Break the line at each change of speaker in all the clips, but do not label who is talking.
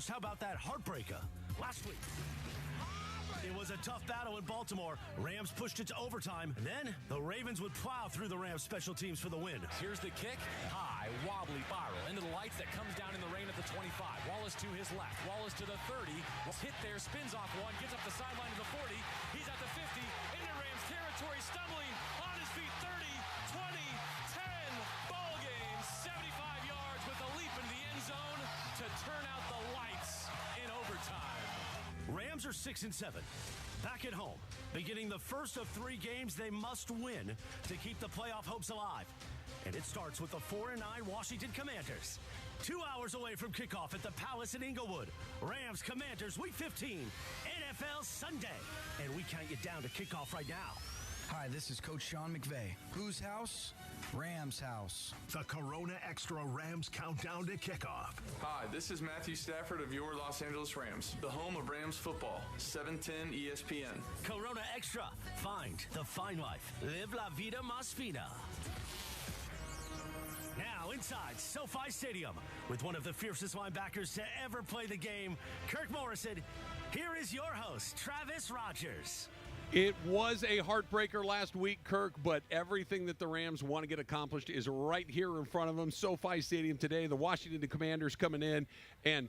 First, how about that heartbreaker last week? It was a tough battle in Baltimore. Rams pushed it to overtime. And then the Ravens would plow through the Rams special teams for the win.
Here's the kick. High, wobbly, viral. Into the lights that comes down in the rain at the 25. Wallace to his left. Wallace to the 30. Hit there, spins off one. Gets up the sideline to the 40. He's at the 50. Into Rams territory. Stumbling on his feet. 30, 20, 10. Ball game. 75 yards with a leap into the end zone to turn out the lights in overtime.
Rams are 6-7. Back at home, beginning the first of 3 games they must win to keep the playoff hopes alive. And it starts with the 4-9 Washington Commanders. 2 hours away from kickoff at the Palace in Inglewood. Rams Commanders Week 15, NFL Sunday. And we count you down to kickoff right now.
Hi, this is Coach Sean McVay. Whose house? Rams house.
The Corona Extra Rams countdown to kickoff.
Hi, this is Matthew Stafford of your Los Angeles Rams, the home of Rams football, 710 ESPN.
Corona Extra. Find the fine life. Live la vida más fina. Now inside SoFi Stadium with one of the fiercest linebackers to ever play the game, Kirk Morrison. Here is your host, Travis Rogers.
It was a heartbreaker last week, Kirk, but everything that the Rams want to get accomplished is right here in front of them. SoFi Stadium today, the Washington Commanders coming in, and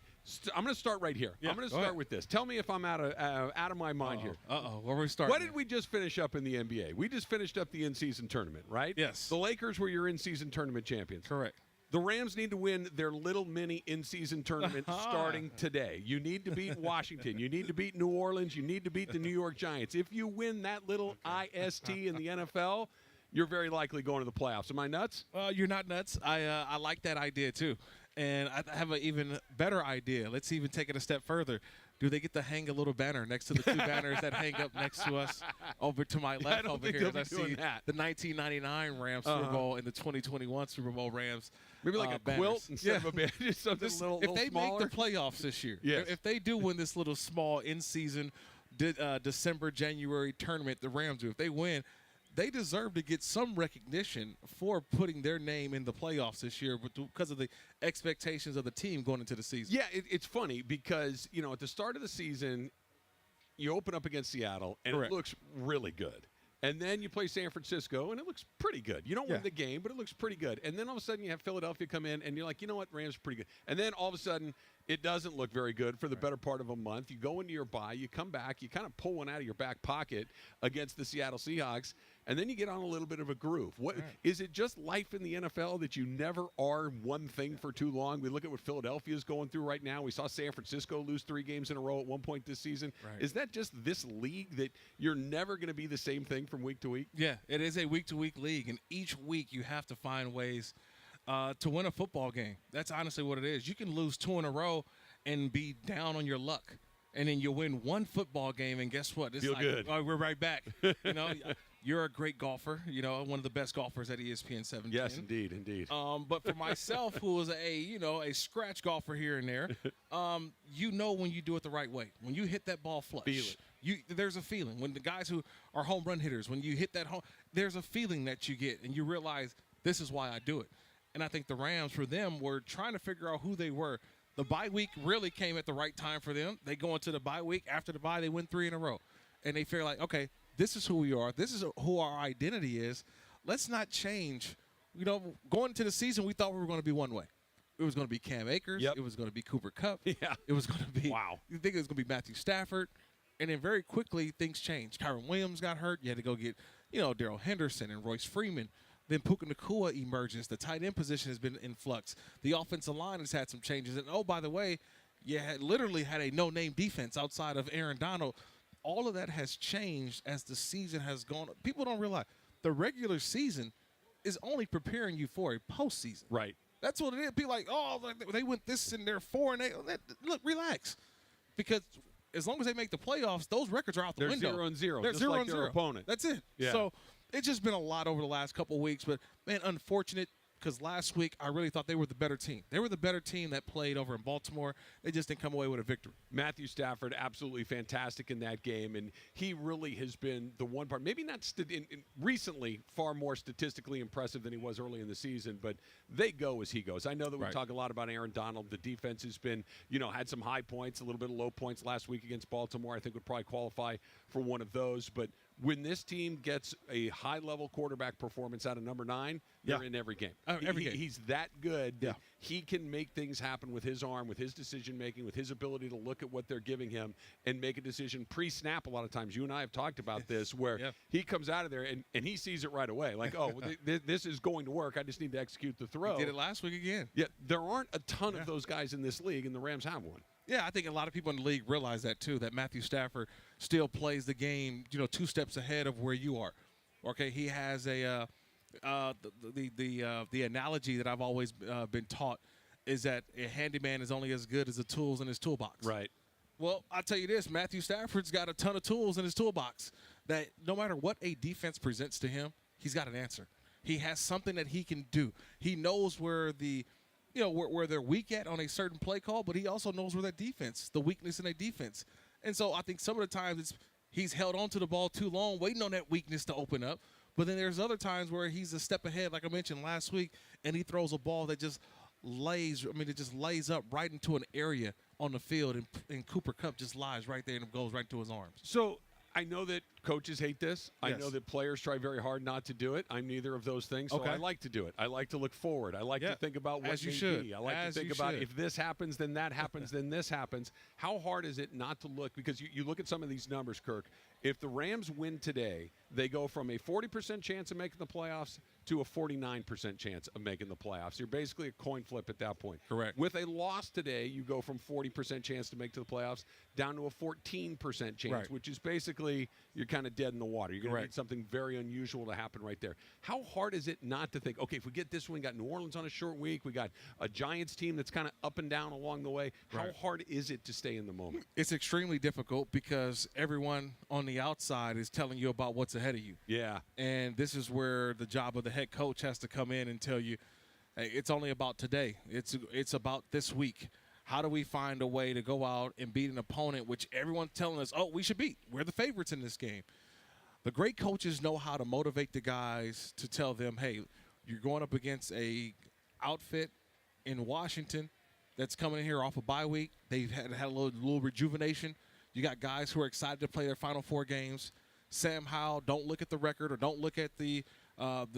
I'm going to start right here. I'm going to start with this. Tell me if I'm out of my mind here.
Where are we starting?
What did we just finish up in the NBA? We just finished up the in-season tournament, right?
Yes.
The Lakers were your in-season tournament champions.
Correct.
The Rams need to win their little mini in-season tournament starting today. You need to beat Washington. You need to beat New Orleans. You need to beat the New York Giants. If you win that little IST in the NFL, you're very likely going to the playoffs. Am I nuts?
You're not nuts. I like that idea, too. And I have an even better idea. Let's even take it a step further. Do they get to hang a little banner next to the 2 banners that hang up next to us over to my left over here? I see
that.
The 1999 Rams Super Bowl and the 2021 Super Bowl Rams.
Maybe like a
banners.
quilt instead of a banner, just something
If they make the playoffs this year, if they do win this little small in-season December, January tournament, the Rams do. If they win, they deserve to get some recognition for putting their name in the playoffs this year because of the expectations of the team going into the season.
Yeah, it's funny because, at the start of the season, you open up against Seattle, and
Correct.
It looks really good. And then you play San Francisco, and it looks pretty good. You don't win the game, but it looks pretty good. And then all of a sudden you have Philadelphia come in, and you're like, you know what, Rams are pretty good. And then all of a sudden it doesn't look very good for the better part of a month. You go into your bye, you come back, you kind of pull one out of your back pocket against the Seattle Seahawks, and then you get on a little bit of a groove. Is it just life in the NFL that you never are one thing for too long? We look at what Philadelphia is going through right now. We saw San Francisco lose 3 games in a row at one point this season.
Right.
Is that just this league that you're never going to be the same thing from week to week?
Yeah, it is a week-to-week league, and each week you have to find ways to win a football game. That's honestly what it is. You can lose 2 in a row and be down on your luck, and then you win 1 football game, and guess what? It's
good.
Oh, we're right back. You're a great golfer, one of the best golfers at ESPN 710.
Yes, indeed.
But for myself, who is a scratch golfer here and there, when you do it the right way. When you hit that ball flush.
Feel it.
There's a feeling. When the guys who are home run hitters, when you hit that home, there's a feeling that you get, and you realize this is why I do it. And I think the Rams, for them, were trying to figure out who they were. The bye week really came at the right time for them. They go into the bye week. After the bye, they win 3 in a row. And they feel like, okay, this is who we are. This is who our identity is. Let's not change. Going into the season, we thought we were going to be one way. It was going to be Cam Akers.
Yep.
It was going to be Cooper Kupp.
Yeah.
It was going to be
You
think it was going to be Matthew Stafford. And then very quickly, things changed. Kyron Williams got hurt. You had to go get, Darrell Henderson and Royce Freeman. Then Puka Nacua emerges. The tight end position has been in flux. The offensive line has had some changes. And, by the way, you literally had a no-name defense outside of Aaron Donald. All of that has changed as the season has gone. People don't realize the regular season is only preparing you for a postseason.
Right.
That's what it is. People like, they went this and they're 4-8. Look, relax. Because as long as they make the playoffs, those records are out the window.
They're 0-0.
They're
just
0-0.
Their opponent.
That's it.
Yeah.
So it's just been a lot over the last couple of weeks. But, man, unfortunate. because last week I really thought they were the better team. They were the better team that played over in Baltimore. They just didn't come away with a victory.
Matthew Stafford, absolutely fantastic in that game, and he really has been the one part, maybe not recently, far more statistically impressive than he was early in the season, but they go as he goes. I know that we talk a lot about Aaron Donald. The defense has been, had some high points, a little bit of low points last week against Baltimore. I think would probably qualify for one of those, but when this team gets a high-level quarterback performance out of number 9, they're in every game.
Every game.
He's that good that he can make things happen with his arm, with his decision-making, with his ability to look at what they're giving him and make a decision pre-snap a lot of times. You and I have talked about this where he comes out of there and he sees it right away. Like, this is going to work. I just need to execute the throw.
He did it last week again.
Yeah, there aren't a ton of those guys in this league, and the Rams have one.
Yeah, I think a lot of people in the league realize that too, that Matthew Stafford still plays the game, 2 steps ahead of where you are. Okay, he has the analogy that I've always been taught is that a handyman is only as good as the tools in his toolbox.
Right.
Well, I'll tell you this, Matthew Stafford's got a ton of tools in his toolbox that no matter what a defense presents to him, he's got an answer. He has something that he can do. He knows where where they're weak at on a certain play call, but he also knows where the weakness in a defense. And so I think some of the times he's held on to the ball too long, waiting on that weakness to open up. But then there's other times where he's a step ahead, like I mentioned last week, and he throws a ball that just lays up right into an area on the field, and Cooper Kupp just lies right there and goes right into his arms.
So I know that coaches hate this.
Yes.
I know that players try very hard not to do it. I'm neither of those things, so I like to do it. I like to look forward. I like to think about what may be. I like to think about if this happens, then that happens, then this happens. How hard is it not to look? Because you look at some of these numbers, Kirk. If the Rams win today, they go from a 40% chance of making the playoffs to a 49% chance of making the playoffs. You're basically a coin flip at that point.
Correct.
With a loss today, you go from 40% chance to make to the playoffs down to a 14% chance, which is basically you're kind of dead in the water. You're going to need something very unusual to happen right there. How hard is it not to think, okay, if we get this one, we got New Orleans on a short week, we got a Giants team that's kind of up and down along the way. How hard is it to stay in the moment?
It's extremely difficult because everyone on the outside is telling you about what's ahead of you.
Yeah.
And this is where the job of the head coach has to come in and tell you, hey, it's only about today. It's about this week. How do we find a way to go out and beat an opponent which everyone's telling us, we should beat? We're the favorites in this game. The great coaches know how to motivate the guys to tell them, hey, you're going up against a outfit in Washington that's coming in here off a bye week. They've had a little rejuvenation. You got guys who are excited to play their final 4 games. Sam Howell, don't look at the record or don't look at the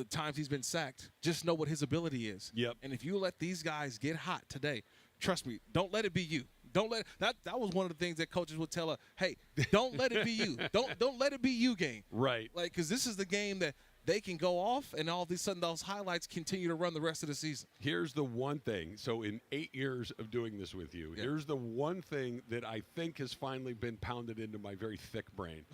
times he's been sacked. Just know what his ability is.
Yep.
And if you let these guys get hot today, trust me, don't let it be you. Don't let that was one of the things that coaches would tell her, hey, don't let it be you. Don't let it be you game.
Right.
Like, because this is the game that they can go off and all of a sudden those highlights continue to run the rest of the season.
Here's the one thing. So in 8 years of doing this with you, here's the one thing that I think has finally been pounded into my very thick brain.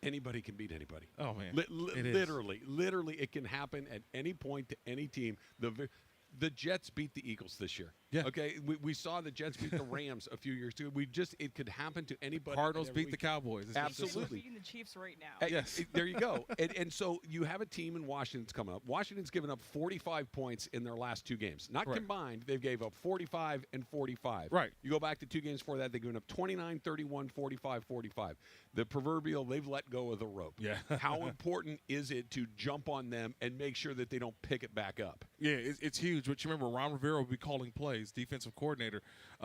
Anybody can beat anybody.
Oh, man.
Literally, it can happen at any point to any team. The Jets beat the Eagles this year.
Yeah.
Okay. We saw the Jets beat the Rams a few years ago. It could happen to anybody.
Cardinals beat the Cowboys.
Absolutely.
We're beating the Chiefs right now.
Yes.
There you go. And so you have a team in Washington that's coming up. Washington's given up 45 points in their last 2 games. Not combined. They've gave up 45 and 45.
Right.
You go back to 2 games before that, they've given up 29, 31, 45, 45. The proverbial, they've let go of the rope.
Yeah.
How important is it to jump on them and make sure that they don't pick it back up?
Yeah, it's huge. But you remember, Ron Rivera would be calling plays, defensive coordinator.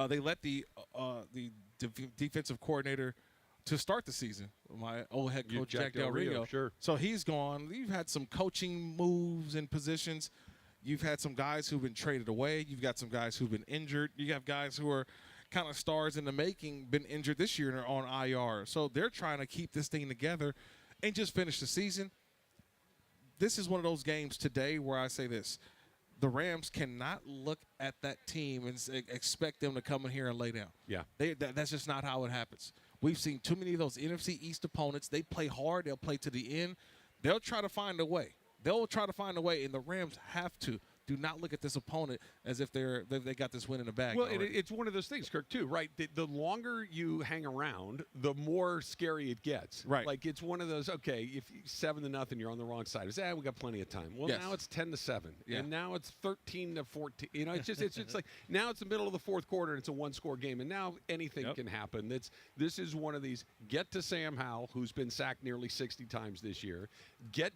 They let the defensive coordinator to start the season, my old head coach, Jack Del Rio.
Sure.
So he's gone. You've had some coaching moves and positions. You've had some guys who've been traded away. You've got some guys who've been injured. You have guys who are kind of stars in the making, been injured this year and are on IR. So they're trying to keep this thing together and just finish the season. This is one of those games today where I say this. The Rams cannot look at that team and expect them to come in here and lay down.
Yeah.
That's just not how it happens. We've seen too many of those NFC East opponents. They play hard. They'll play to the end. They'll try to find a way. And the Rams have to. do not look at this opponent as if they got this win in the bag.
Well, it's one of those things, Kirk, too, right? The longer you hang around, the more scary it gets.
Right.
Like, it's one of those, okay, if 7-0, you're on the wrong side. It's, we got plenty of time. Well, now it's 10-7.
Yeah.
And now it's 13-14. You know, it's just like, now it's the middle of the fourth quarter, and it's a one-score game. And now anything can happen. This is one of these, get to Sam Howell, who's been sacked nearly 60 times this year. Get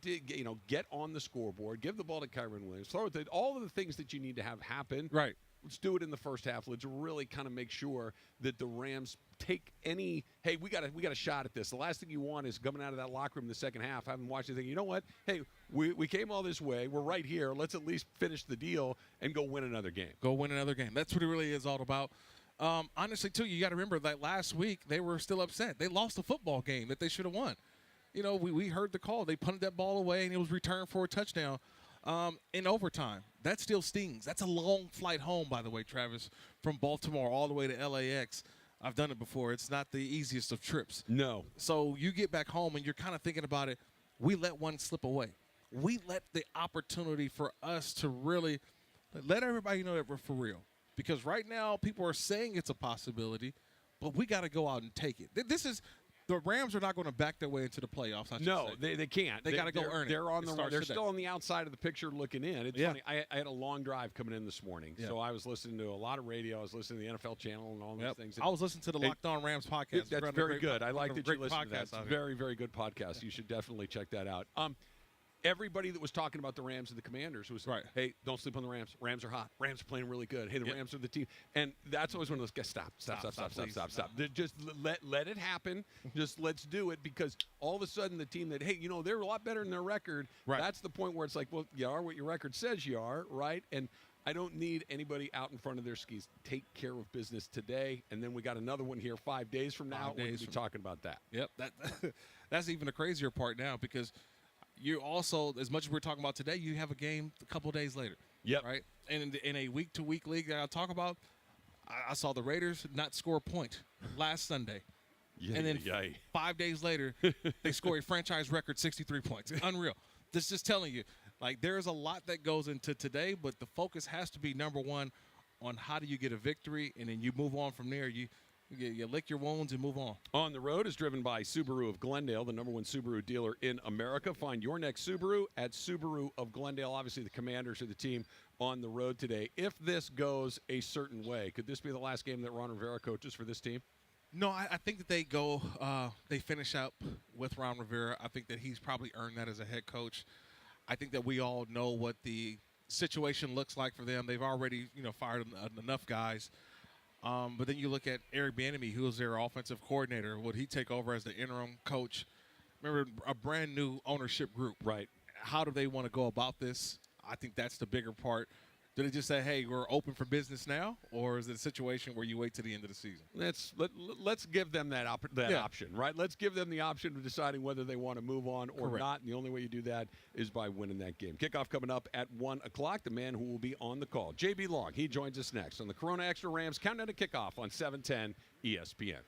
on the scoreboard. Give the ball to Kyron Williams. Throw it to all of the things that you need to have happen.
Right.
Let's do it in the first half. Let's really kind of make sure that the Rams take any. Hey, we got a shot at this. The last thing you want is coming out of that locker room in the second half, having watched anything. You know what? Hey, we came all this way. We're right here. Let's at least finish the deal and go win another game.
Go win another game. That's what it really is all about. Honestly, too, you got to remember that last week they were still upset. They lost a football game that they should have won. You know, we heard the call. They punted that ball away, and it was returned for a touchdown in overtime. That still stings. That's a long flight home, by the way, Travis, from Baltimore all the way to LAX. I've done it before. It's not the easiest of trips.
No.
So you get back home, and you're kind of thinking about it. We let one slip away. We let the opportunity for us to really let everybody know that we're for real. Because right now, people are saying it's a possibility, but we got to go out and take it. The Rams are not going to back their way into the playoffs.
No, they can't.
They got to go earn it.
They're still on the outside of the picture looking in. It's funny. I had a long drive coming in this morning, so I was listening to a lot of radio. I was listening to the NFL channel and all those things.
I was listening to the Locked On Rams podcast.
That's very good. I like that you listen to that. It's a
very,
very good podcast. You should definitely check that out. Everybody that was talking about the Rams and the Commanders was
right.
Hey, don't sleep on the Rams. Rams are hot. Rams are playing really good. Hey, the Rams are the team. And that's always one of those guys. Stop. Just let it happen. Just let's do it, because all of a sudden the team that, hey, you know, they're a lot better than their record.
Right.
That's the point where it's like, well, you are what your record says you are, right? And I don't need anybody out in front of their skis. Take care of business today, and then we got another one here 5 days from now. We're going to be talking about that.
Yep. That's even a crazier part now, because you also, as much as we're talking about today, you have a game a couple days later.
Yep.
Right? And in a week-to-week league that I'll talk about, I saw the Raiders not score a point last Sunday. And then 5 days later, they score a franchise record 63 points. Unreal. This is just telling you, like, there's a lot that goes into today, but the focus has to be, number one, on how do you get a victory, and then you move on from there. You lick your wounds and move on.
On the Road is driven by Subaru of Glendale, the #1 Subaru dealer in America. Find your next Subaru at Subaru of Glendale. Obviously, the Commanders are the team on the road today. If this goes a certain way, could this be the last game that Ron Rivera coaches for this team?
No, I think that they finish up with Ron Rivera. I think that he's probably earned that as a head coach. I think that we all know what the situation looks like for them. They've already, fired enough guys. But then you look at Eric Bieniemy, who was their offensive coordinator. Would he take over as the interim coach? Remember, a brand new ownership group.
Right.
How do they want to go about this? I think that's the bigger part. Do they just say, hey, we're open for business now? Or is it a situation where you wait to the end of the season?
Let's give them that option, right? Let's give them the option of deciding whether they want to move on or not. And the only way you do that is by winning that game. Kickoff coming up at 1 o'clock. The man who will be on the call, JB Long, he joins us next on the Corona Extra Rams Countdown to Kickoff on 710 ESPN.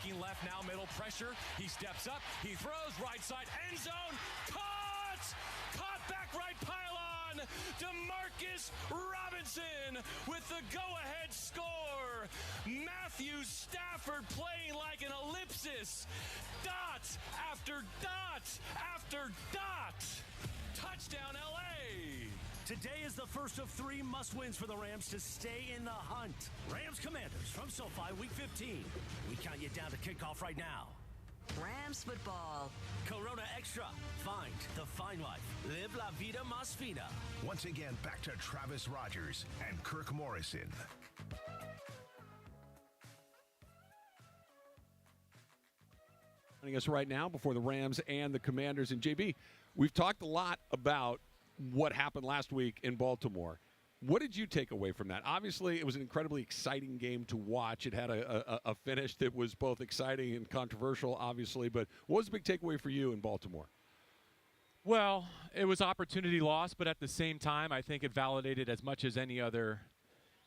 Looking left now, middle pressure. He steps up. He throws right side, end zone. Caught! Caught back right pylon. DeMarcus Robinson with the go-ahead score. Matthew Stafford playing like an ellipsis. Dot after dot after dot. Touchdown, L.A.
Today is the first of 3 must-wins for the Rams to stay in the hunt. Rams Commanders from SoFi, Week 15. We count you down to kickoff right now.
Rams football.
Corona Extra. Find the fine life. Live la vida más fina.
Once again, back to Travis Rogers and Kirk Morrison.
Joining us right now before the Rams and the Commanders. And JB, we've talked a lot about what happened last week in Baltimore. What did you take away from that? Obviously, it was an incredibly exciting game to watch. It had a finish that was both exciting and controversial, obviously. But what was the big takeaway for you in Baltimore?
Well, it was opportunity lost, but at the same time, I think it validated as much as any other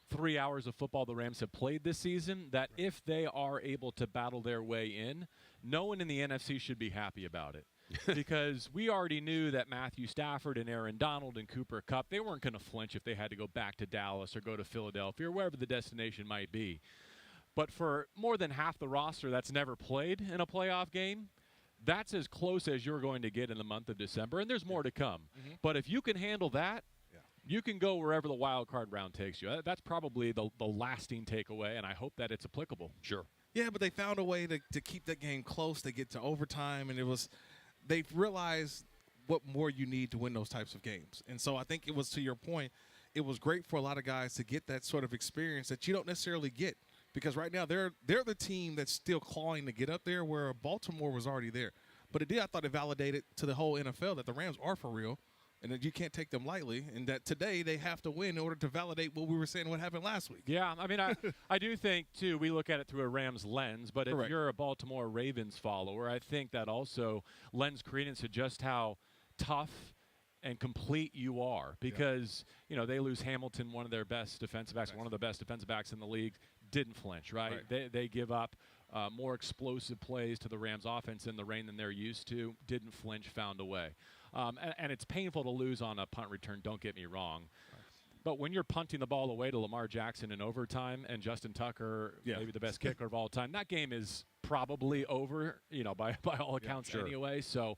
3 hours of football the Rams have played this season, that if they are able to battle their way in, no one in the NFC should be happy about it. Because we already knew that Matthew Stafford and Aaron Donald and Cooper Kupp, they weren't going to flinch if they had to go back to Dallas or go to Philadelphia or wherever the destination might be. But for more than half the roster that's never played in a playoff game, that's as close as you're going to get in the month of December, and there's more to come. But if you can handle that, you can go wherever the wild card round takes you. That's probably the lasting takeaway, and I hope that it's applicable.
Sure.
Yeah, but they found a way to keep that game close. They get to overtime, and they've realized what more you need to win those types of games. And so I think it was, to your point, it was great for a lot of guys to get that sort of experience that you don't necessarily get. Because right now they're the team that's still clawing to get up there, where Baltimore was already there. But I thought it validated to the whole NFL that the Rams are for real and that you can't take them lightly, and that today they have to win in order to validate what we were saying what happened last week.
Yeah, I mean, I do think, too, we look at it through a Rams lens, but
Correct.
If you're a Baltimore Ravens follower, I think that also lends credence to just how tough and complete you are, because, they lose Hamilton, one of their best defensive backs, one of the best defensive backs in the league, didn't flinch, right? They give up more explosive plays to the Rams offense in the rain than they're used to, didn't flinch, found a way. And it's painful to lose on a punt return, don't get me wrong. But when you're punting the ball away to Lamar Jackson in overtime and Justin Tucker, maybe the best kicker of all time, that game is probably over, by all accounts anyway. So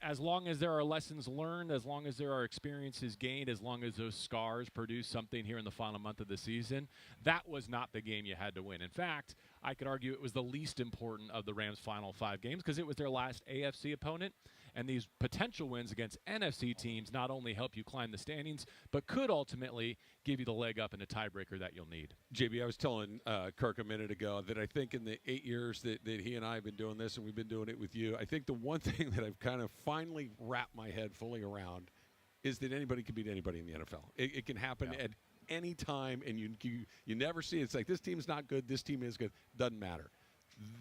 as long as there are lessons learned, as long as there are experiences gained, as long as those scars produce something here in the final month of the season, that was not the game you had to win. In fact, I could argue it was the least important of the Rams' final 5 games because it was their last AFC opponent. And these potential wins against NFC teams not only help you climb the standings, but could ultimately give you the leg up in a tiebreaker that you'll need.
JB, I was telling Kirk a minute ago that I think in the 8 years that he and I have been doing this, and we've been doing it with you, I think the one thing that I've kind of finally wrapped my head fully around is that anybody can beat anybody in the NFL. It can happen at any time, and you never see it. It's like, this team's not good, this team is good. Doesn't matter.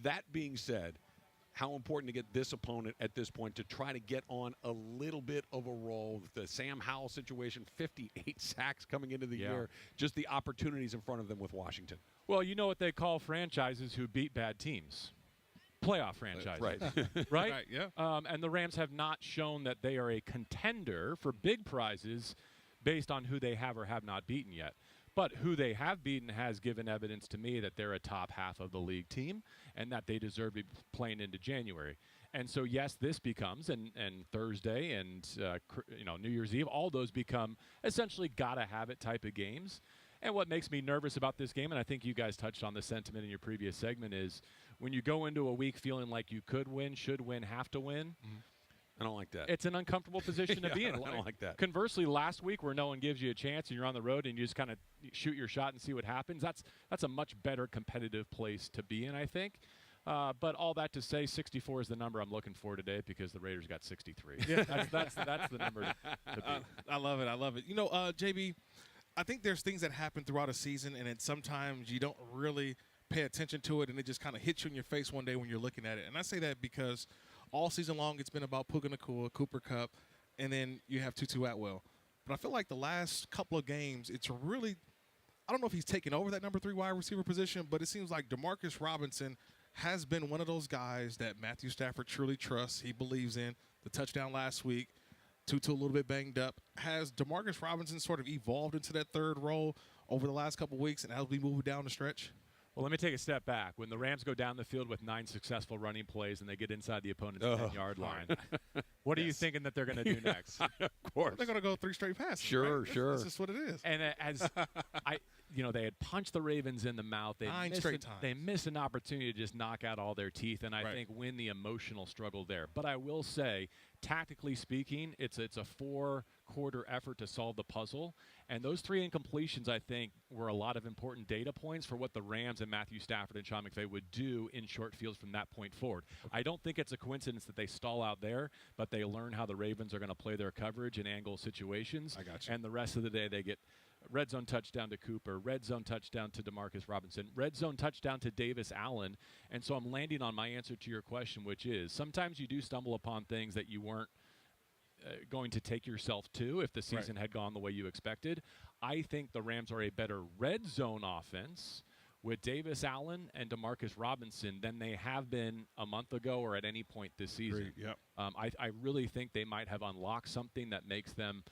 That being said, how important to get this opponent at this point to try to get on a little bit of a roll. The Sam Howell situation, 58 sacks coming into the year, just the opportunities in front of them with Washington.
Well, you know what they call franchises who beat bad teams? Playoff franchises.
Right.
Right?
Yeah.
And the Rams have not shown that they are a contender for big prizes based on who they have or have not beaten yet. But who they have beaten has given evidence to me that they're a top half of the league team and that they deserve to be playing into January. And so, yes, this becomes, and Thursday and New Year's Eve, all those become essentially gotta-have-it type of games. And what makes me nervous about this game, and I think you guys touched on the sentiment in your previous segment, is when you go into a week feeling like you could win, should win, have to win,
I don't like that.
It's an uncomfortable position to be in.
I don't like that.
Conversely, last week where no one gives you a chance and you're on the road and you just kind of shoot your shot and see what happens, that's a much better competitive place to be in, I think. But all that to say, 64 is the number I'm looking for today because the Raiders got 63. That's the number to be.
I love it. I love it. JB, I think there's things that happen throughout a season, and then sometimes you don't really pay attention to it, and it just kind of hits you in your face one day when you're looking at it. And I say that because all season long it's been about Puka Nacua, Cooper Kupp, and then you have Tutu Atwell. But I feel like the last couple of games, it's really – I don't know if he's taken over that number 3 wide receiver position, but it seems like DeMarcus Robinson has been one of those guys that Matthew Stafford truly trusts. He believes in. The touchdown last week, Tutu a little bit banged up. Has DeMarcus Robinson sort of evolved into that third role over the last couple of weeks, and as we move down the stretch?
Well, let me take a step back. When the Rams go down the field with 9 successful running plays and they get inside the opponent's 10-yard line, what are you thinking that they're going to do next?
Of course.
They're going to go 3 straight passes.
Sure,
right?
sure.
That's just what it is.
And they had punched the Ravens in the mouth. They
9 straight times.
They missed an opportunity to just knock out all their teeth, and I think win the emotional struggle there. But I will say, tactically speaking, it's a 4-quarter effort to solve the puzzle. And those 3 incompletions, I think, were a lot of important data points for what the Rams and Matthew Stafford and Sean McVay would do in short fields from that point forward. I don't think it's a coincidence that they stall out there, but they learn how the Ravens are going to play their coverage in angle situations.
I got you.
And the rest of the day, they get red zone touchdown to Cooper, red zone touchdown to DeMarcus Robinson, red zone touchdown to Davis Allen. And so I'm landing on my answer to your question, which is sometimes you do stumble upon things that you weren't going to take yourself to if the season had gone the way you expected. I think the Rams are a better red zone offense with Davis Allen and DeMarcus Robinson than they have been a month ago or at any point this season.
Yep.
I really think they might have unlocked something that makes them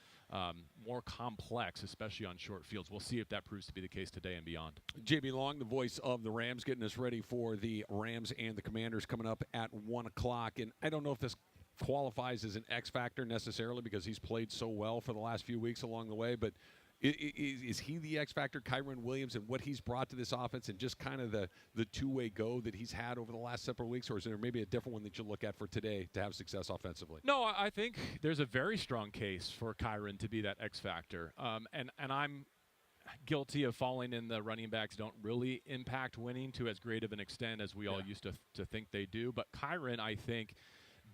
more complex, especially on short fields. We'll see if that proves to be the case today and beyond.
JB Long, the voice of the Rams, getting us ready for the Rams and the Commanders coming up at 1 o'clock. And I don't know if this qualifies as an X factor necessarily because he's played so well for the last few weeks along the way, but is he the X factor, Kyren Williams, and what he's brought to this offense and just kind of the two-way go that he's had over the last several weeks, or is there maybe a different one that you look at for today to have success offensively?
No, I think there's a very strong case for Kyren to be that X factor, and I'm guilty of falling in the running backs don't really impact winning to as great of an extent as we all used to think they do, but Kyren, I think,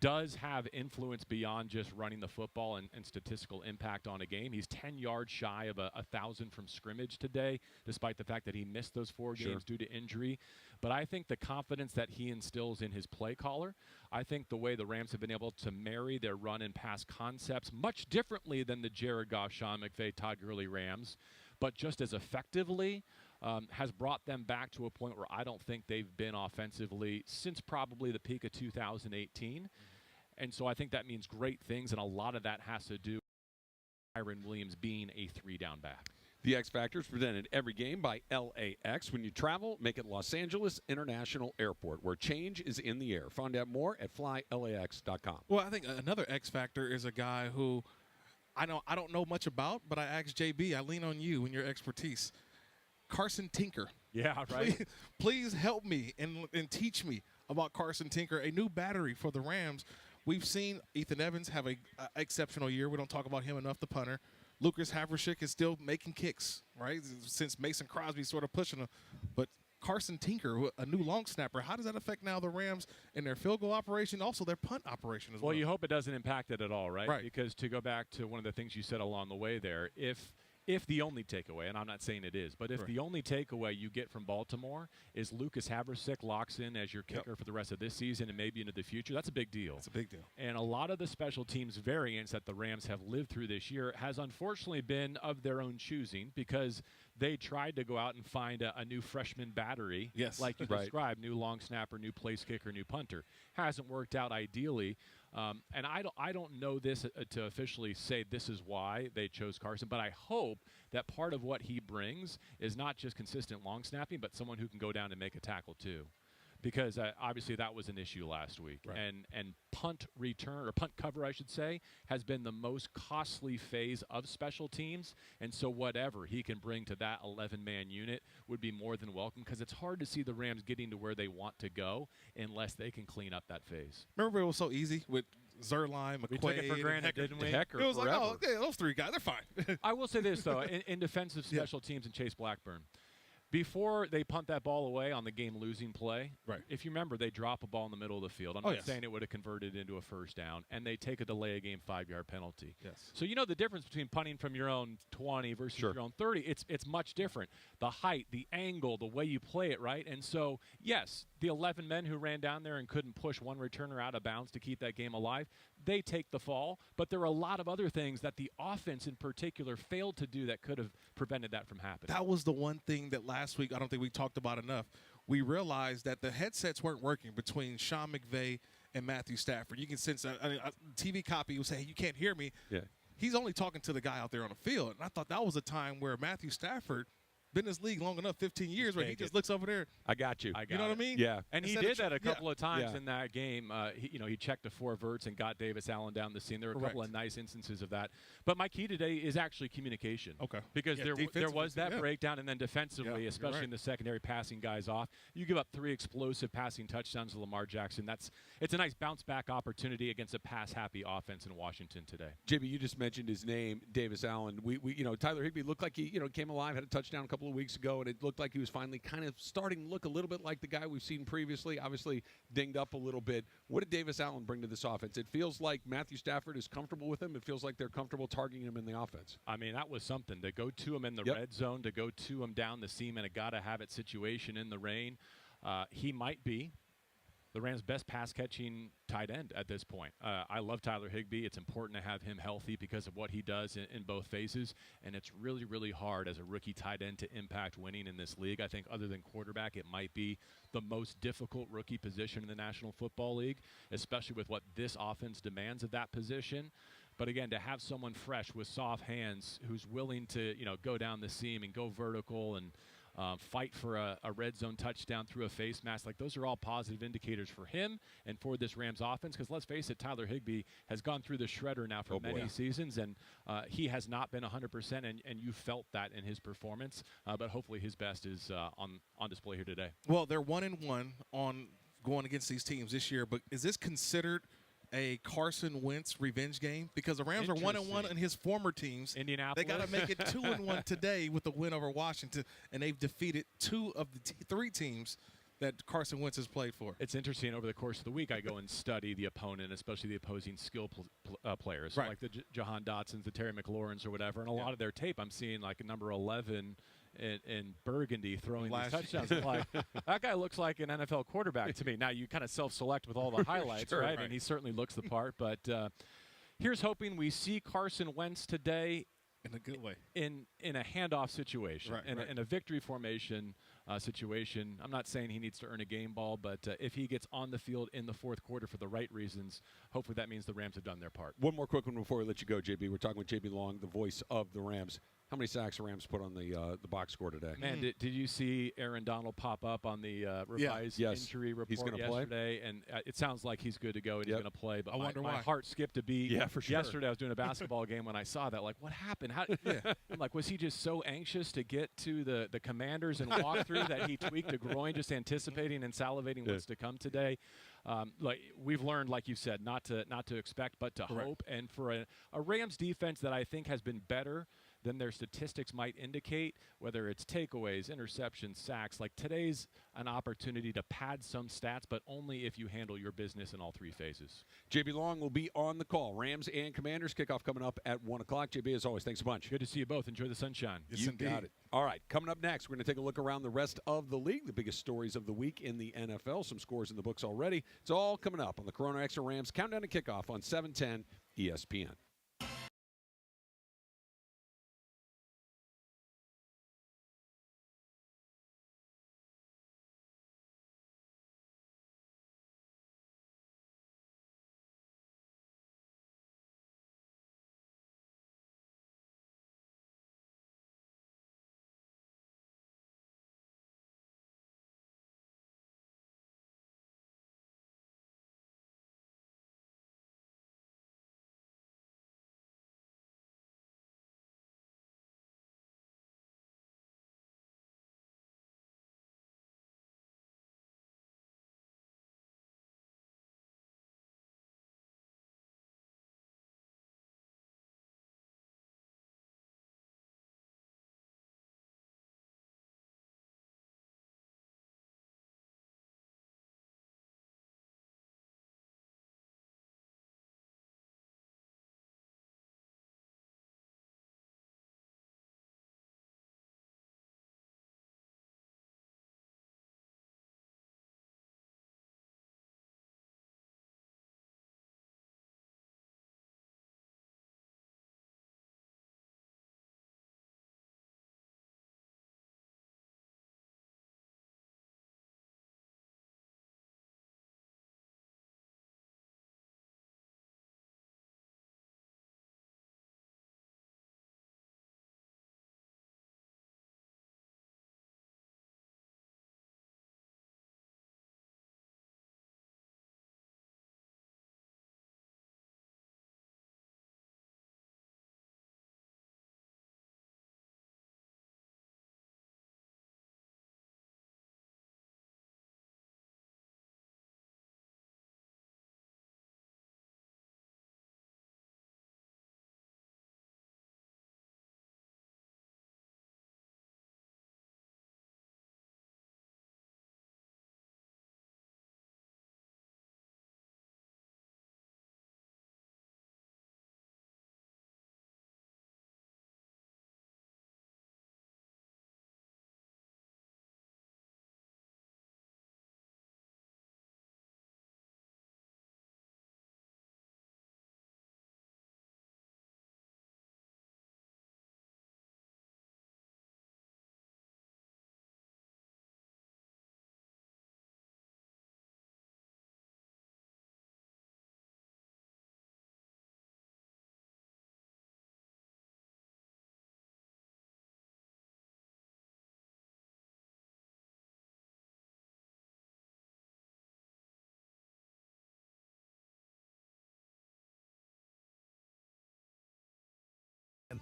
does have influence beyond just running the football and statistical impact on a game. He's 10 yards shy of 1,000 from scrimmage today, despite the fact that he missed those 4 games due to injury. But I think the confidence that he instills in his play caller, I think the way the Rams have been able to marry their run and pass concepts much differently than the Jared Goff, Sean McVay, Todd Gurley Rams, but just as effectively, has brought them back to a point where I don't think they've been offensively since probably the peak of 2018. And so I think that means great things, and a lot of that has to do with Kyren Williams being a 3-down back.
The X Factor is presented every game by LAX. When you travel, make it Los Angeles International Airport, where change is in the air. Find out more at flylax.com.
Well, I think another X Factor is a guy who I don't know much about, but I asked JB, I lean on you and your expertise. Carson Tinker.
Yeah, right.
Please help me and teach me about Carson Tinker, a new battery for the Rams. We've seen Ethan Evans have an exceptional year. We don't talk about him enough, the punter. Lucas Havershik is still making kicks, right, since Mason Crosby sort of pushing him. But Carson Tinker, a new long snapper, how does that affect now the Rams and their field goal operation, also their punt operation as well?
Well, you hope it doesn't impact it at all, right?
Right.
Because to go back to one of the things you said along the way there, if the only takeaway, and I'm not saying it is, but if the only takeaway you get from Baltimore is Lucas Havershik locks in as your kicker for the rest of this season and maybe into the future, that's a big deal.
It's a big deal.
And a lot of the special teams variants that the Rams have lived through this year has unfortunately been of their own choosing because they tried to go out and find a new freshman battery, like you described, new long snapper, new place kicker, new punter. Hasn't worked out ideally. And I don't know this to officially say this is why they chose Carson, but I hope that part of what he brings is not just consistent long snapping, but someone who can go down and make a tackle too. Because obviously that was an issue last week. And punt return, or punt cover, I should say, has been the most costly phase of special teams. And so whatever he can bring to that 11-man unit would be more than welcome because it's hard to see the Rams getting to where they want to go unless they can clean up that phase.
Remember it was so easy with Zerline, McQuaid.
We took it for granted, didn't we?
Hecker
it was
forever.
like, oh, yeah, those 3 guys, they're fine.
I will say this, though, in defensive special teams and Chase Blackburn, before they punt that ball away on the game-losing play, if you remember, they drop a ball in the middle of the field. I'm not saying it would have converted into a first down, and they take a delay-a-game 5-yard penalty. So you know the difference between punting from your own 20 versus your own 30. It's much different. The height, the angle, the way you play it, right? And so, yes, the 11 men who ran down there and couldn't push one returner out of bounds to keep that game alive, they take the fall. But there are a lot of other things that the offense in particular failed to do that could have prevented that from happening.
That was the one thing that last week I don't think we talked about enough. we realized that the headsets weren't working between Sean McVay and Matthew Stafford. You can sense a TV copy would say, hey, you can't hear me.
Yeah.
He's only talking to the guy out there on the field. And I thought that was a time where Matthew Stafford been in this league long enough, 15 years, where he just looks over there.
I got you.
You know what I mean?
Yeah.
And he did that a couple of times in that game. He checked the 4 verts and got Davis Allen down the seam. There were a couple of nice instances of that. But my key today is actually communication.
Okay.
Because there was that breakdown, and then defensively, especially in the secondary, passing guys off. You give up 3 explosive passing touchdowns to Lamar Jackson. It's a nice bounce-back opportunity against a pass-happy offense in Washington today.
JB, you just mentioned his name, Davis Allen. We Tyler Higbee looked like he came alive, had a touchdown a couple of weeks ago, and it looked like he was finally kind of starting to look a little bit like the guy we've seen previously, obviously dinged up a little bit. What did Davis Allen bring to this offense? It feels like Matthew Stafford is comfortable with him. It feels like they're comfortable targeting him in the offense.
I mean, that was something. To go to him in the red zone, to go to him down the seam in a gotta-have-it situation in the rain, he might be the Rams' best pass-catching tight end at this point. I love Tyler Higbee. It's important to have him healthy because of what he does in both phases, and it's really, really hard as a rookie tight end to impact winning in this league. I think other than quarterback, it might be the most difficult rookie position in the National Football League, especially with what this offense demands of that position. But again, to have someone fresh with soft hands who's willing to, go down the seam and go vertical and fight for a red zone touchdown through a face mask. Like, those are all positive indicators for him and for this Rams offense, because let's face it, Tyler Higbee has gone through the shredder now for many seasons, and he has not been 100%, and you felt that in his performance. But hopefully his best is on display here today.
Well, they're 1-1 on going against these teams this year, but is this considered a Carson Wentz revenge game? Because the Rams are 1-1 in his former teams.
Indianapolis.
They got to make it 2-1 today with the win over Washington, and they've defeated 2 of the 3 teams that Carson Wentz has played for.
It's interesting. Over the course of the week, I go and study the opponent, especially the opposing skill players, like the Jahan Dotsons, the Terry McLaurins, or whatever. And a lot of their tape, I'm seeing like a number 11 in Burgundy throwing these touchdowns. I'm like, that guy looks like an NFL quarterback to me. Now, you kind of self-select with all the highlights, right? And he certainly looks the part. But here's hoping we see Carson Wentz today
in a good way,
in a handoff situation, in a victory formation situation. I'm not saying he needs to earn a game ball, but if he gets on the field in the fourth quarter for the right reasons, hopefully that means the Rams have done their part.
One more quick one before we let you go, JB. We're talking with JB Long, the voice of the Rams. How many sacks the Rams put on the box score today?
Man, did you see Aaron Donald pop up on the revised injury report yesterday? And it sounds like he's good to go and he's going to play. But my heart skipped a beat.
Yeah, for sure.
Yesterday I was doing a basketball game when I saw that. Like, what happened? I'm like, was he just so anxious to get to the Commanders and walk through that he tweaked a groin, just anticipating and salivating what's to come today? Like we've learned, like you said, not to expect, but to hope. And for a Rams defense that I think has been better than their statistics might indicate, whether it's takeaways, interceptions, sacks. Like, today's an opportunity to pad some stats, but only if you handle your business in all 3 phases.
JB Long will be on the call. Rams and Commanders kickoff coming up at 1 o'clock. JB, as always, thanks a bunch.
Good to see you both. Enjoy the sunshine.
Yes, you got it. All right, coming up next, we're going to take a look around the rest of the league, the biggest stories of the week in the NFL, some scores in the books already. It's all coming up on the Corona Extra Rams Countdown to Kickoff on 710 ESPN.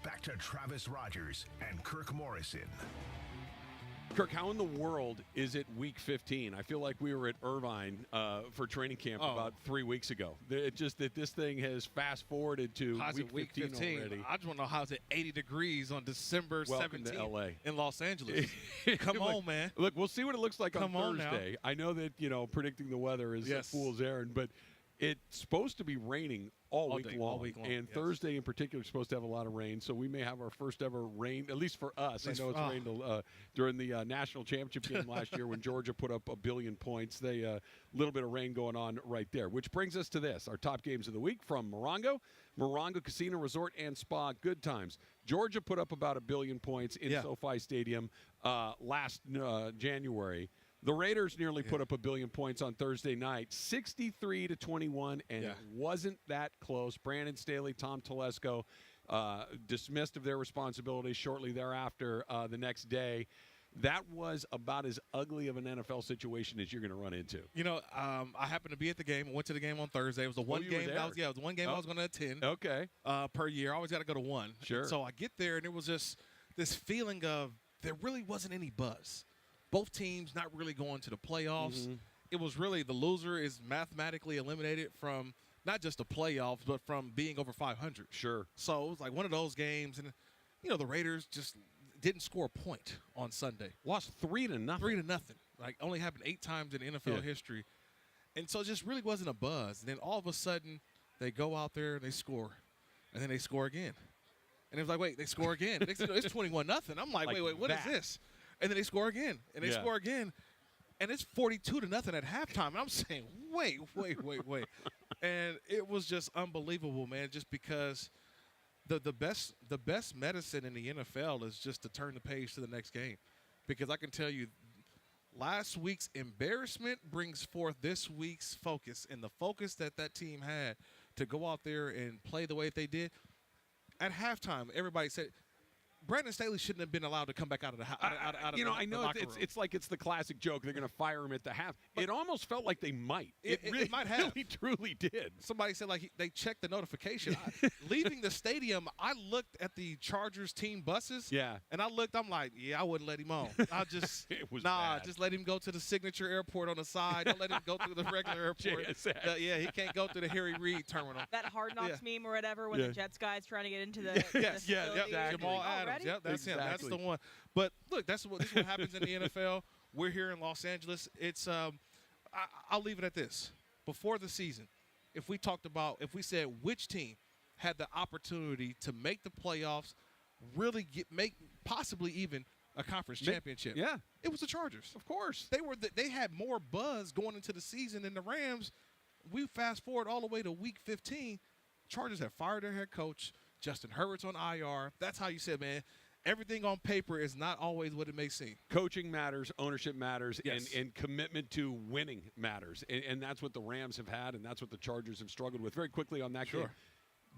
back to Travis Rogers and Kirk Morrison.
Kirk, how in the world is it week 15? I feel like we were at Irvine for training camp about 3 weeks ago. It's just that this thing has fast-forwarded to week 15 already.
I just want to know how it's at 80 degrees on December 17th
to LA.
in Los Angeles. Come on, man.
Look, we'll see what it looks like on Thursday.
Now.
I know that, predicting the weather is a fool's errand, but it's supposed to be raining all week long. And Thursday in particular is supposed to have a lot of rain, so we may have our first ever rain, at least for us. I know it's rained during the national championship game last year when Georgia put up 1 billion points. They little bit of rain going on right there, which brings us to this, our top games of the week from Morongo Casino Resort and Spa, good times. Georgia put up about 1 billion points in SoFi Stadium last January. The Raiders nearly put up 1 billion points on Thursday night, 63-21, and it wasn't that close. Brandon Staley, Tom Telesco dismissed of their responsibilities shortly thereafter the next day. That was about as ugly of an NFL situation as you're going to run into.
I happened to be at the game. I went to the game on Thursday. It was the one game. It was the one game I was going to attend.
Okay.
Per year, I always got to go to one.
Sure.
So I get there, and it was just this feeling of there really wasn't any buzz. Both teams not really going to the playoffs. Mm-hmm. It was really the loser is mathematically eliminated from not just the playoffs, but from being over 500.
Sure.
So it was like one of those games, and the Raiders just didn't score a point on Sunday.
Lost 3-0.
3-0. Like only happened 8 times in NFL history, and so it just really wasn't a buzz. And then all of a sudden, they go out there and they score, and then they score again, and it was like, wait, they score again. It's 21-0. I'm like, wait, what is this? And then they score again, and they score again, and it's 42-0 at halftime. And I'm saying, wait. And it was just unbelievable, man, just because the best medicine in the NFL is just to turn the page to the next game. Because I can tell you, last week's embarrassment brings forth this week's focus, and the focus that team had to go out there and play the way they did. At halftime, everybody said – Brandon Staley shouldn't have been allowed to come back out of the house.
I know it's like it's the classic joke. They're going to fire him at the half. But it almost felt like they might.
It might have.
Really, truly did.
Somebody said they checked the notification. Leaving the stadium, I looked at the Chargers team buses.
Yeah.
And I'm like, I wouldn't let him on. I just just let him go to the Signature Airport on the side. Don't let him go through the regular airport. He can't go through the Harry Reid terminal.
That Hard Knocks meme or whatever when the Jets guy's trying to get into the
exactly. Jamal Adams. Yep, that's him. That's the one. But look, this is what happens in the NFL. We're here in Los Angeles. It's I'll leave it at this. Before the season, if we said which team had the opportunity to make the playoffs, really make possibly even a conference championship.
Yeah.
It was the Chargers.
Of course.
They had more buzz going into the season than the Rams. We fast forward all the way to week 15. Chargers have fired their head coach. Justin Herbert's on IR. That's how you said, man, everything on paper is not always what it may seem.
Coaching matters, ownership matters,
yes.
and commitment to winning matters. And that's what the Rams have had, and that's what the Chargers have struggled with. Very quickly on that game,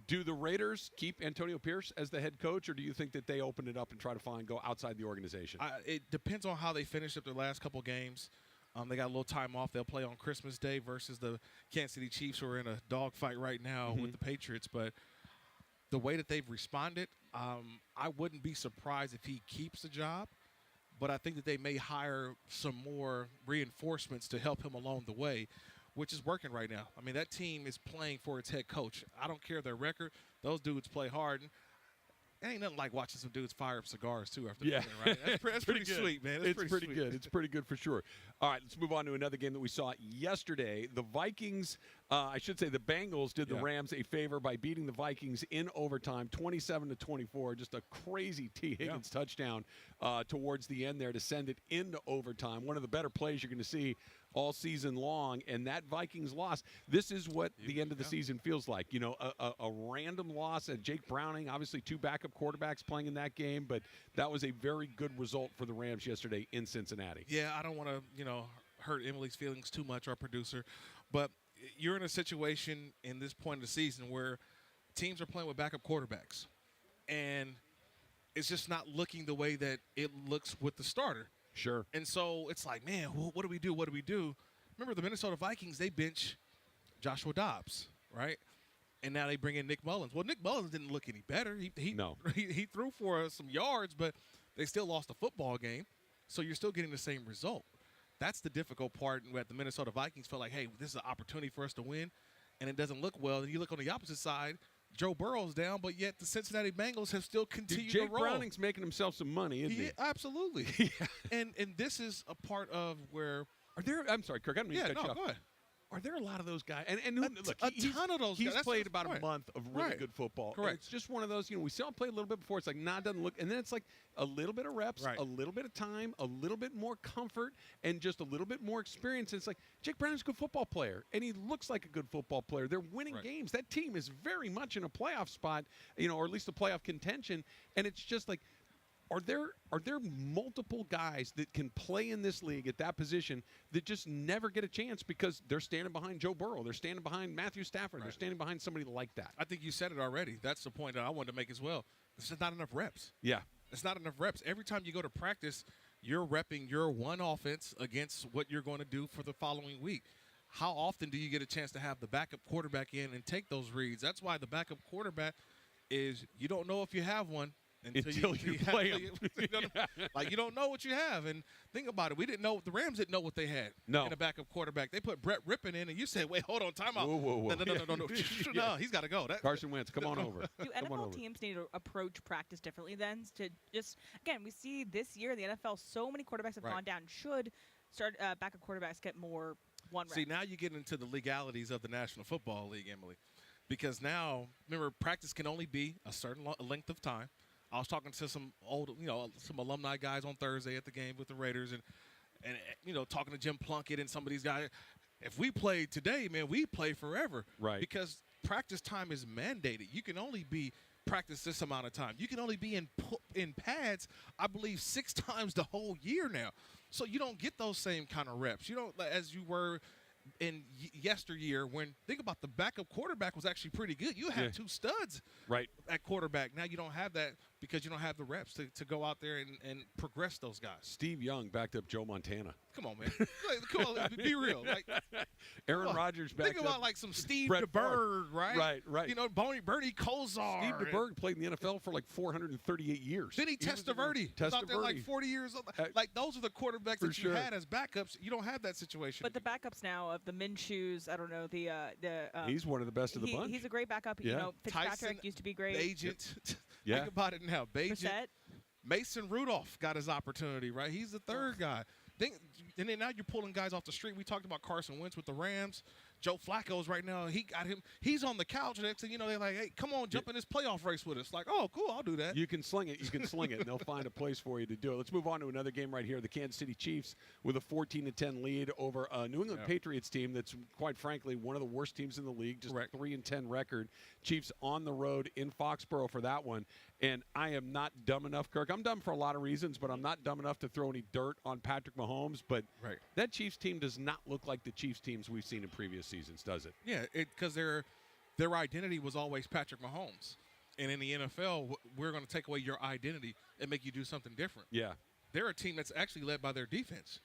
do the Raiders keep Antonio Pierce as the head coach, or do you think that they open it up and try to go outside the organization?
It depends on how they finish up their last couple games. They got a little time off. They'll play on Christmas Day versus the Kansas City Chiefs, who are in a dogfight right now with the Patriots. But the way that they've responded, I wouldn't be surprised if he keeps the job, but I think that they may hire some more reinforcements to help him along the way, which is working right now. I mean, that team is playing for its head coach. I don't care their record. Those dudes play hard. It ain't nothing like watching some dudes fire up cigars, too, after playing, right? That's pretty sweet, man.
It's pretty good. It's pretty good for sure. All right, let's move on to another game that we saw yesterday. The Vikings, the Bengals did the Rams a favor by beating the Vikings in overtime, 27-24. Just a crazy T. Higgins touchdown towards the end there to send it into overtime. One of the better plays you're going to see all season long, and that Vikings loss, this is what the end of the season feels like. You know, a random loss, and Jake Browning, obviously 2 backup quarterbacks playing in that game, but that was a very good result for the Rams yesterday in Cincinnati.
Yeah, I don't want to, hurt Emily's feelings too much, our producer, but you're in a situation in this point of the season where teams are playing with backup quarterbacks, and it's just not looking the way that it looks with the starter.
Sure.
And so it's like, man, what do we do? Remember the Minnesota Vikings, they bench Joshua Dobbs, right? And now they bring in Nick Mullins. Well, Nick Mullins didn't look any better.
No.
He threw for some yards, but they still lost a football game. So you're still getting the same result. That's the difficult part where the Minnesota Vikings felt like, hey, this is an opportunity for us to win, and it doesn't look well. And you look on the opposite side, Joe Burrow's down, but yet the Cincinnati Bengals have still continued to roll.
Jake Browning's making himself some money, isn't he?
Absolutely. And this is a part of where –
I'm sorry, Kirk. I don't mean to cut you off.
Go ahead.
Are there a lot of those guys? And
look, a ton of those guys.
He's played about a month of really good football.
Correct.
And it's just one of those, we saw him play a little bit before. It's like, it doesn't look. And then it's like a little bit of reps, a little bit of time, a little bit more comfort, and just a little bit more experience. And it's like, Jake Browning's a good football player, and he looks like a good football player. They're winning games. That team is very much in a playoff spot, or at least a playoff contention. And it's just like, Are there multiple guys that can play in this league at that position that just never get a chance because they're standing behind Joe Burrow, they're standing behind Matthew Stafford, they're standing behind somebody like that?
I think you said it already. That's the point that I wanted to make as well. This is not enough reps.
Yeah.
It's not enough reps. Every time you go to practice, you're repping your one offense against what you're going to do for the following week. How often do you get a chance to have the backup quarterback in and take those reads? That's why the backup quarterback is you don't know if you have one until you play him. Like, you don't know what you have. And think about it. The Rams didn't know what they had in a backup quarterback. They put Brett Rippon in, and you said, wait, hold on, time out.
Whoa.
No. No, he's got to go.
Carson Wentz, come on over.
Do NFL teams need to approach practice differently then? To just, again, we see this year in the NFL, so many quarterbacks have gone down. Should backup quarterbacks get more one rep?
See, now you get into the legalities of the National Football League, Emily. Because now, remember, practice can only be a certain length of time. I was talking to some some alumni guys on Thursday at the game with the Raiders, and talking to Jim Plunkett and some of these guys. If we play today, man, we play forever,
right?
Because practice time is mandated. You can only be practice this amount of time. You can only be in pads, I believe, 6 times the whole year now. So you don't get those same kind of reps. You don't, as you were in yesteryear, when think about the backup quarterback was actually pretty good. You had 2 studs at quarterback. Now you don't have that because you don't have the reps to go out there and progress those guys.
Steve Young backed up Joe Montana.
Come on, man. Come on, be real. Like,
Aaron Rodgers backed up.
Think about like some Steve DeBerg, right?
Right.
Bernie Kosar.
Steve DeBerg played in the NFL for like 438 years.
Then he Testaverde. Was out there like 40 years old. Like, those are the quarterbacks that you had as backups. You don't have that situation.
But the backups now of the Minshew's, I don't know,
he's one of the best of the bunch.
He's a great backup.
Yeah.
Fitzpatrick
Tyson,
used to be great.
Bagent. Think about it now. Bagent. Mason Rudolph got his opportunity, right? He's the third guy. And then now you're pulling guys off the street. We talked about Carson Wentz with the Rams. Joe Flacco's right now. He got him. He's on the couch. Next thing you know, they're like, hey, come on, jump in this playoff race with us. Like, oh, cool, I'll do that.
You can sling it. And they'll find a place for you to do it. Let's move on to another game right here. The Kansas City Chiefs with a 14-10 lead over a New England Patriots team that's, quite frankly, one of the worst teams in the league, just 3-10 record. Chiefs on the road in Foxborough for that one. And I am not dumb enough, Kirk. I'm dumb for a lot of reasons, but I'm not dumb enough to throw any dirt on Patrick Mahomes. But that Chiefs team does not look like the Chiefs teams we've seen in previous seasons, does it?
Yeah, because their identity was always Patrick Mahomes. And in the NFL, we're going to take away your identity and make you do something different.
Yeah.
They're a team that's actually led by their defense.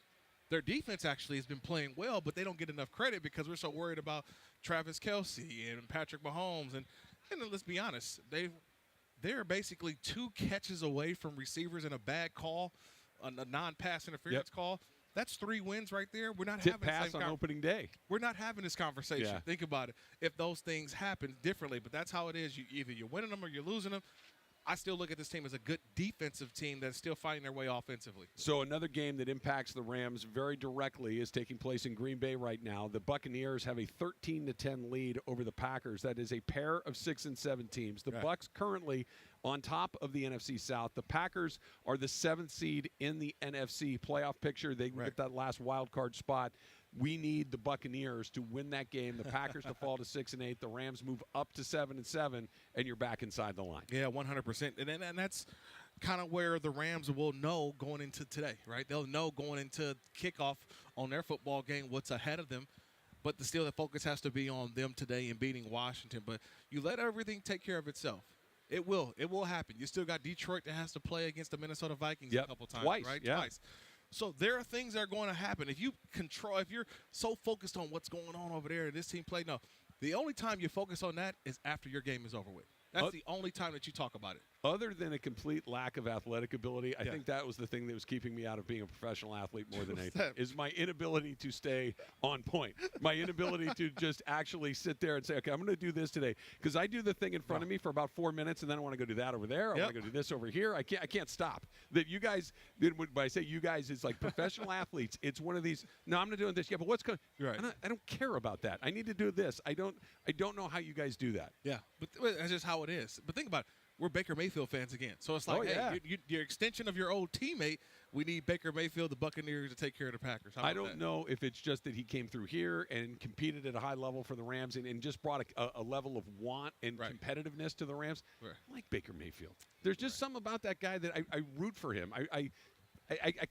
Their defense actually has been playing well, but they don't get enough credit because we're so worried about Travis Kelce and Patrick Mahomes. And let's be honest, they're basically 2 catches away from receivers in a bad call, a non-pass interference call. That's 3 wins right there. We're not having
pass
the same
on opening day.
We're not having this conversation.
Yeah.
Think about it. If those things happen differently, but that's how it is. Either you're winning them or you're losing them. I still look at this team as a good defensive team that's still fighting their way offensively.
So another game that impacts the Rams very directly is taking place in Green Bay right now. The Buccaneers have a 13-10 lead over the Packers. That is a pair of 6 and 7 teams. The Bucs currently on top of the NFC South. The Packers are the 7th seed in the NFC playoff picture. They get that last wild card spot. We need the Buccaneers to win that game. The Packers to fall to 6-8. The Rams move up to 7-7, and you're back inside the line.
Yeah, 100%. And that's kind of where the Rams will know going into today, right? They'll know going into kickoff on their football game what's ahead of them. But still, the focus has to be on them today and beating Washington. But you let everything take care of itself. It will. It will happen. You still got Detroit that has to play against the Minnesota Vikings a couple times,
twice,
right?
Yeah.
Twice. So there are things that are going to happen. If you're so focused on what's going on over there, this team played, no, The only time you focus on that is after your game is over with. That's the only time that you talk about it.
Other than a complete lack of athletic ability, I think that was the thing that was keeping me out of being a professional athlete more than anything, is my inability to stay on point. My inability to just actually sit there and say, okay, I'm going to do this today. Because I do the thing in front of me for about 4 minutes, and then I want to go do that over there. I want to go do this over here. I can't stop. That you guys, when I say you guys, it's like professional athletes. It's one of these, no, I'm not doing this. Yeah, but what's going on? I don't care about that. I need to do this. I don't know how you guys do that.
Yeah, but that's just how it is. But think about it. We're Baker Mayfield fans again. So it's like, you're extension of your old teammate. We need Baker Mayfield, the Buccaneers, to take care of the Packers.
I don't know if it's just that he came through here and competed at a high level for the Rams and just brought a level of want and competitiveness to the Rams. I like Baker Mayfield. There's just something about that guy that I root for him. I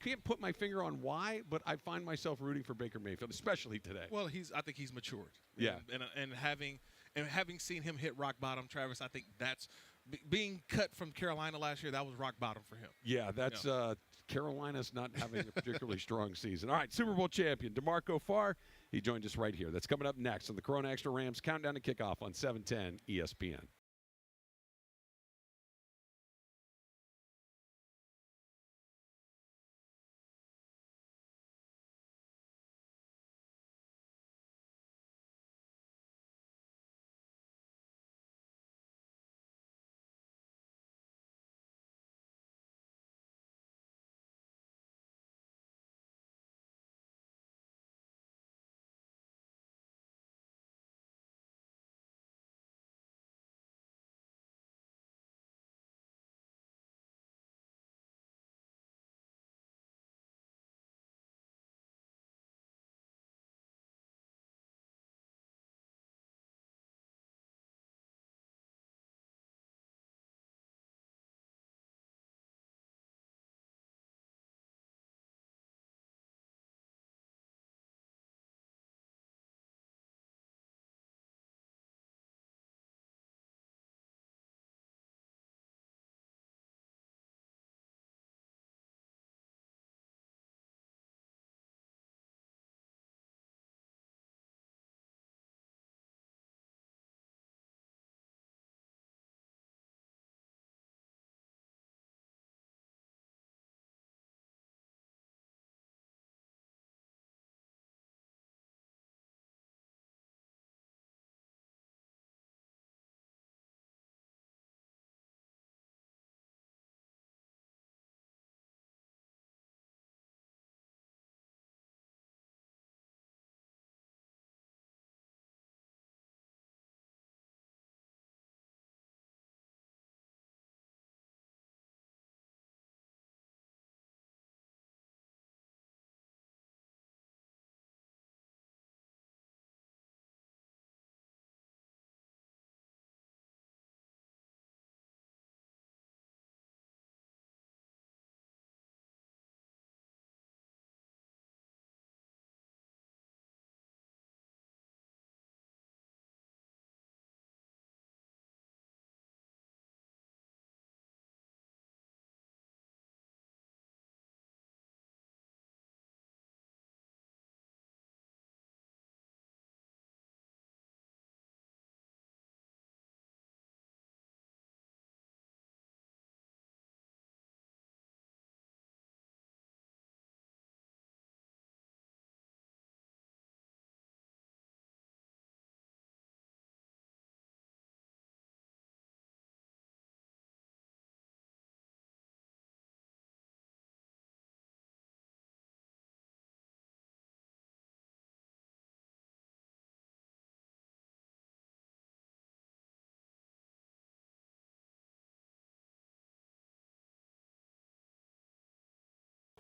can't put my finger on why, but I find myself rooting for Baker Mayfield, especially today.
Well, I think he's matured.
Yeah.
And having seen him hit rock bottom, Travis, I think that's being cut from Carolina last year, that was rock bottom for him.
Yeah, that's Carolina's not having a particularly strong season. All right, Super Bowl champion DeMarco Far, he joined us right here. That's coming up next on the Corona Extra Rams Countdown to Kickoff on 710 ESPN.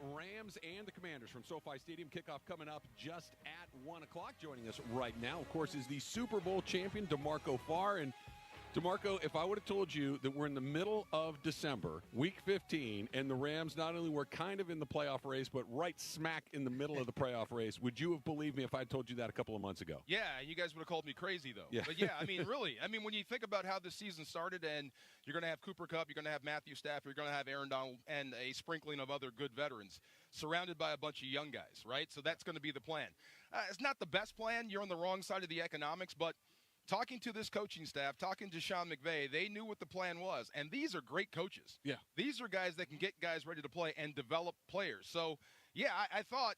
Rams and the Commanders from SoFi Stadium. Kickoff coming up just at 1 o'clock. Joining us right now, of course, is the Super Bowl champion, DeMarco Far. And DeMarco, if I would have told you that we're in the middle of December, week 15, and the Rams not only were kind of in the playoff race, but right smack in the middle of the playoff race, would you have believed me if I told you that a couple of months ago?
Yeah, you guys would have called me crazy, though.
Yeah.
But, yeah, I mean, really. I mean, when you think about how this season started, and you're going to have Cooper Kupp, you're going to have Matthew Stafford, you're going to have Aaron Donald, and a sprinkling of other good veterans, surrounded by a bunch of young guys, right? So that's going to be the plan. It's not the best plan. You're on the wrong side of the economics, but talking to this coaching staff, talking to Sean McVay, they knew what the plan was. And these are great coaches.
Yeah.
These are guys that can get guys ready to play and develop players. So, yeah, I thought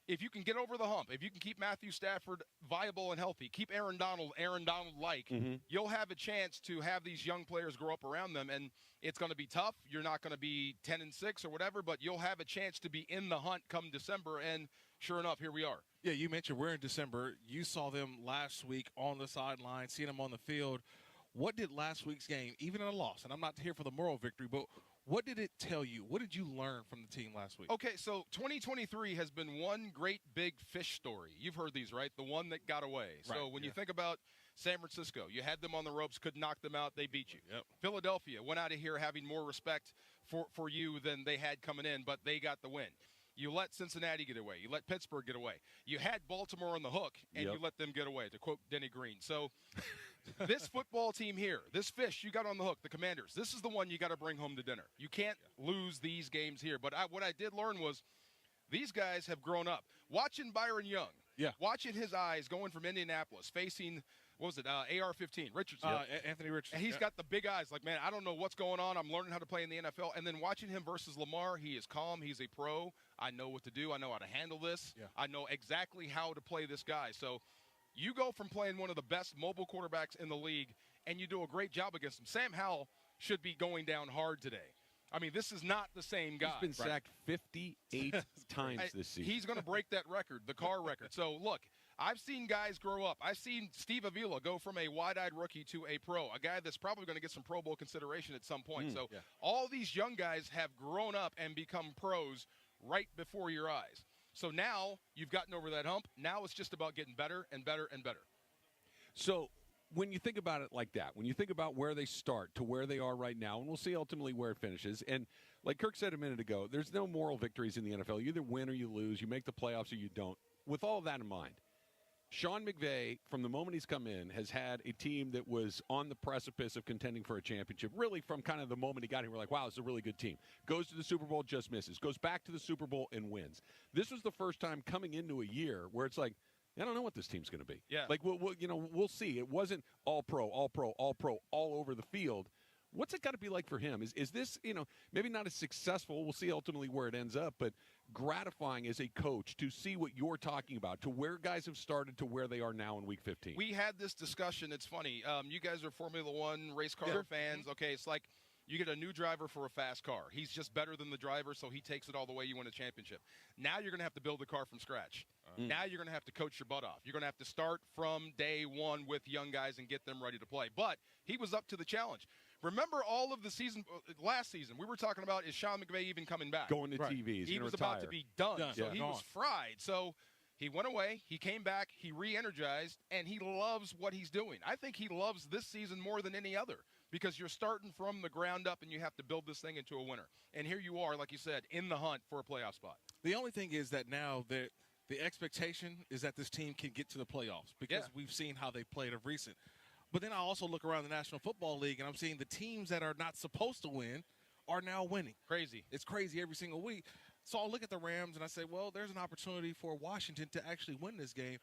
if you can get over the hump, if you can keep Matthew Stafford viable and healthy, keep Aaron Donald-like, you'll have a chance to have these young players grow up around them. And it's going to be tough. You're not going to be 10-6 or whatever, but you'll have a chance to be in the hunt come December. And sure enough, here we are.
Yeah, you mentioned we're in December. You saw them last week on the sideline, seeing them on the field. What did last week's game, even in a loss, and I'm not here for the moral victory, but what did it tell you? What did you learn from the team last week?
Okay, so 2023 has been one great big fish story. You've heard these, right? The one that got away.
Right,
so when you think about San Francisco, you had them on the ropes, could knock them out, they beat you.
Yep.
Philadelphia went out of here having more respect for you than they had coming in, but they got the win. You let Cincinnati get away. You let Pittsburgh get away. You had Baltimore on the hook, and you let them get away, to quote Denny Green. So this football team here, this fish you got on the hook, the Commanders, this is the one you got to bring home to dinner. You can't lose these games here. But what I did learn was these guys have grown up. Watching Byron Young, watching his eyes going from Indianapolis, facing – what was it, AR-15, Richardson.
Anthony Richardson.
And he's got the big eyes like, man, I don't know what's going on. I'm learning how to play in the NFL. And then watching him versus Lamar, he is calm. He's a pro. I know what to do. I know how to handle this.
Yeah.
I know exactly how to play this guy. So you go from playing one of the best mobile quarterbacks in the league, and you do a great job against him. Sam Howell should be going down hard today. I mean, this is not the same guy.
He's been sacked 58 times this season.
He's going to break that record, the Carr record. So, look, I've seen guys grow up. I've seen Steve Avila go from a wide-eyed rookie to a pro, a guy that's probably going to get some Pro Bowl consideration at some point. So all these young guys have grown up and become pros right before your eyes. So now you've gotten over that hump. Now it's just about getting better and better and better.
So when you think about it like that, when you think about where they start to where they are right now, and we'll see ultimately where it finishes, and like Kirk said a minute ago, there's no moral victories in the NFL. You either win or you lose. You make the playoffs or you don't. With all of that in mind, Sean McVay, from the moment he's come in, has had a team that was on the precipice of contending for a championship. Really, from kind of the moment he got here, we're like, wow, this is a really good team. Goes to the Super Bowl, just misses. Goes back to the Super Bowl and wins. This was the first time coming into a year where it's like, I don't know what this team's going to be.
Yeah.
Like, we'll see. It wasn't all pro, all over the field. What's it got to be like for him? Is this, maybe not as successful, we'll see ultimately where it ends up, but gratifying as a coach to see what you're talking about, to where guys have started to where they are now in Week 15?
We had this discussion. It's funny. You guys are Formula One race car fans. Okay, it's like you get a new driver for a fast car. He's just better than the driver, so he takes it all the way. You win a championship. Now you're going to have to build the car from scratch. Now you're going to have to coach your butt off. You're going to have to start from day one with young guys and get them ready to play. But he was up to the challenge. Remember all of the season last season, we were talking about, is Sean McVay even coming back?
Going to TV.
He was about to be done. So he was fried. So he went away. He came back. He re-energized, and he loves what he's doing. I think he loves this season more than any other because you're starting from the ground up, and you have to build this thing into a winner. And here you are, like you said, in the hunt for a playoff spot.
The only thing is that now the expectation is that this team can get to the playoffs because we've seen how they played of recent. But then I also look around the National Football League, and I'm seeing the teams that are not supposed to win are now winning.
Crazy.
It's crazy every single week. So I'll look at the Rams, and I say, well, there's an opportunity for Washington to actually win this game.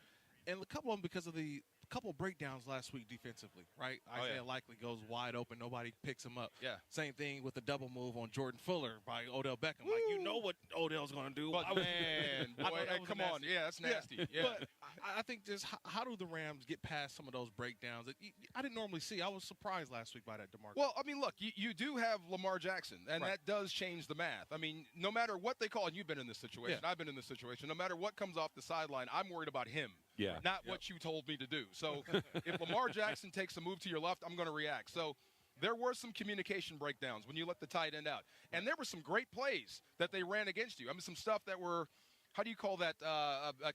And a couple of them because of the couple breakdowns last week defensively, right? Isaiah Likely goes wide open. Nobody picks him up.
Yeah.
Same thing with the double move on Jordan Fuller by Odell Beckham.
Woo!
Like, you know what Odell's going to do.
But, man, boy, come on. Yeah, that's nasty. Yeah.
But I think just how do the Rams get past some of those breakdowns that I didn't normally see? I was surprised last week by that, DeMarco.
Well, I mean, look, you do have Lamar Jackson, and that does change the math. I mean, no matter what they call, and you've been in this situation, I've been in this situation, no matter what comes off the sideline, I'm worried about him.
Yeah.
Not what you told me to do. So if Lamar Jackson takes a move to your left, I'm going to react. So there were some communication breakdowns when you let the tight end out. And there were some great plays that they ran against you. I mean, some stuff that were, how do you call that,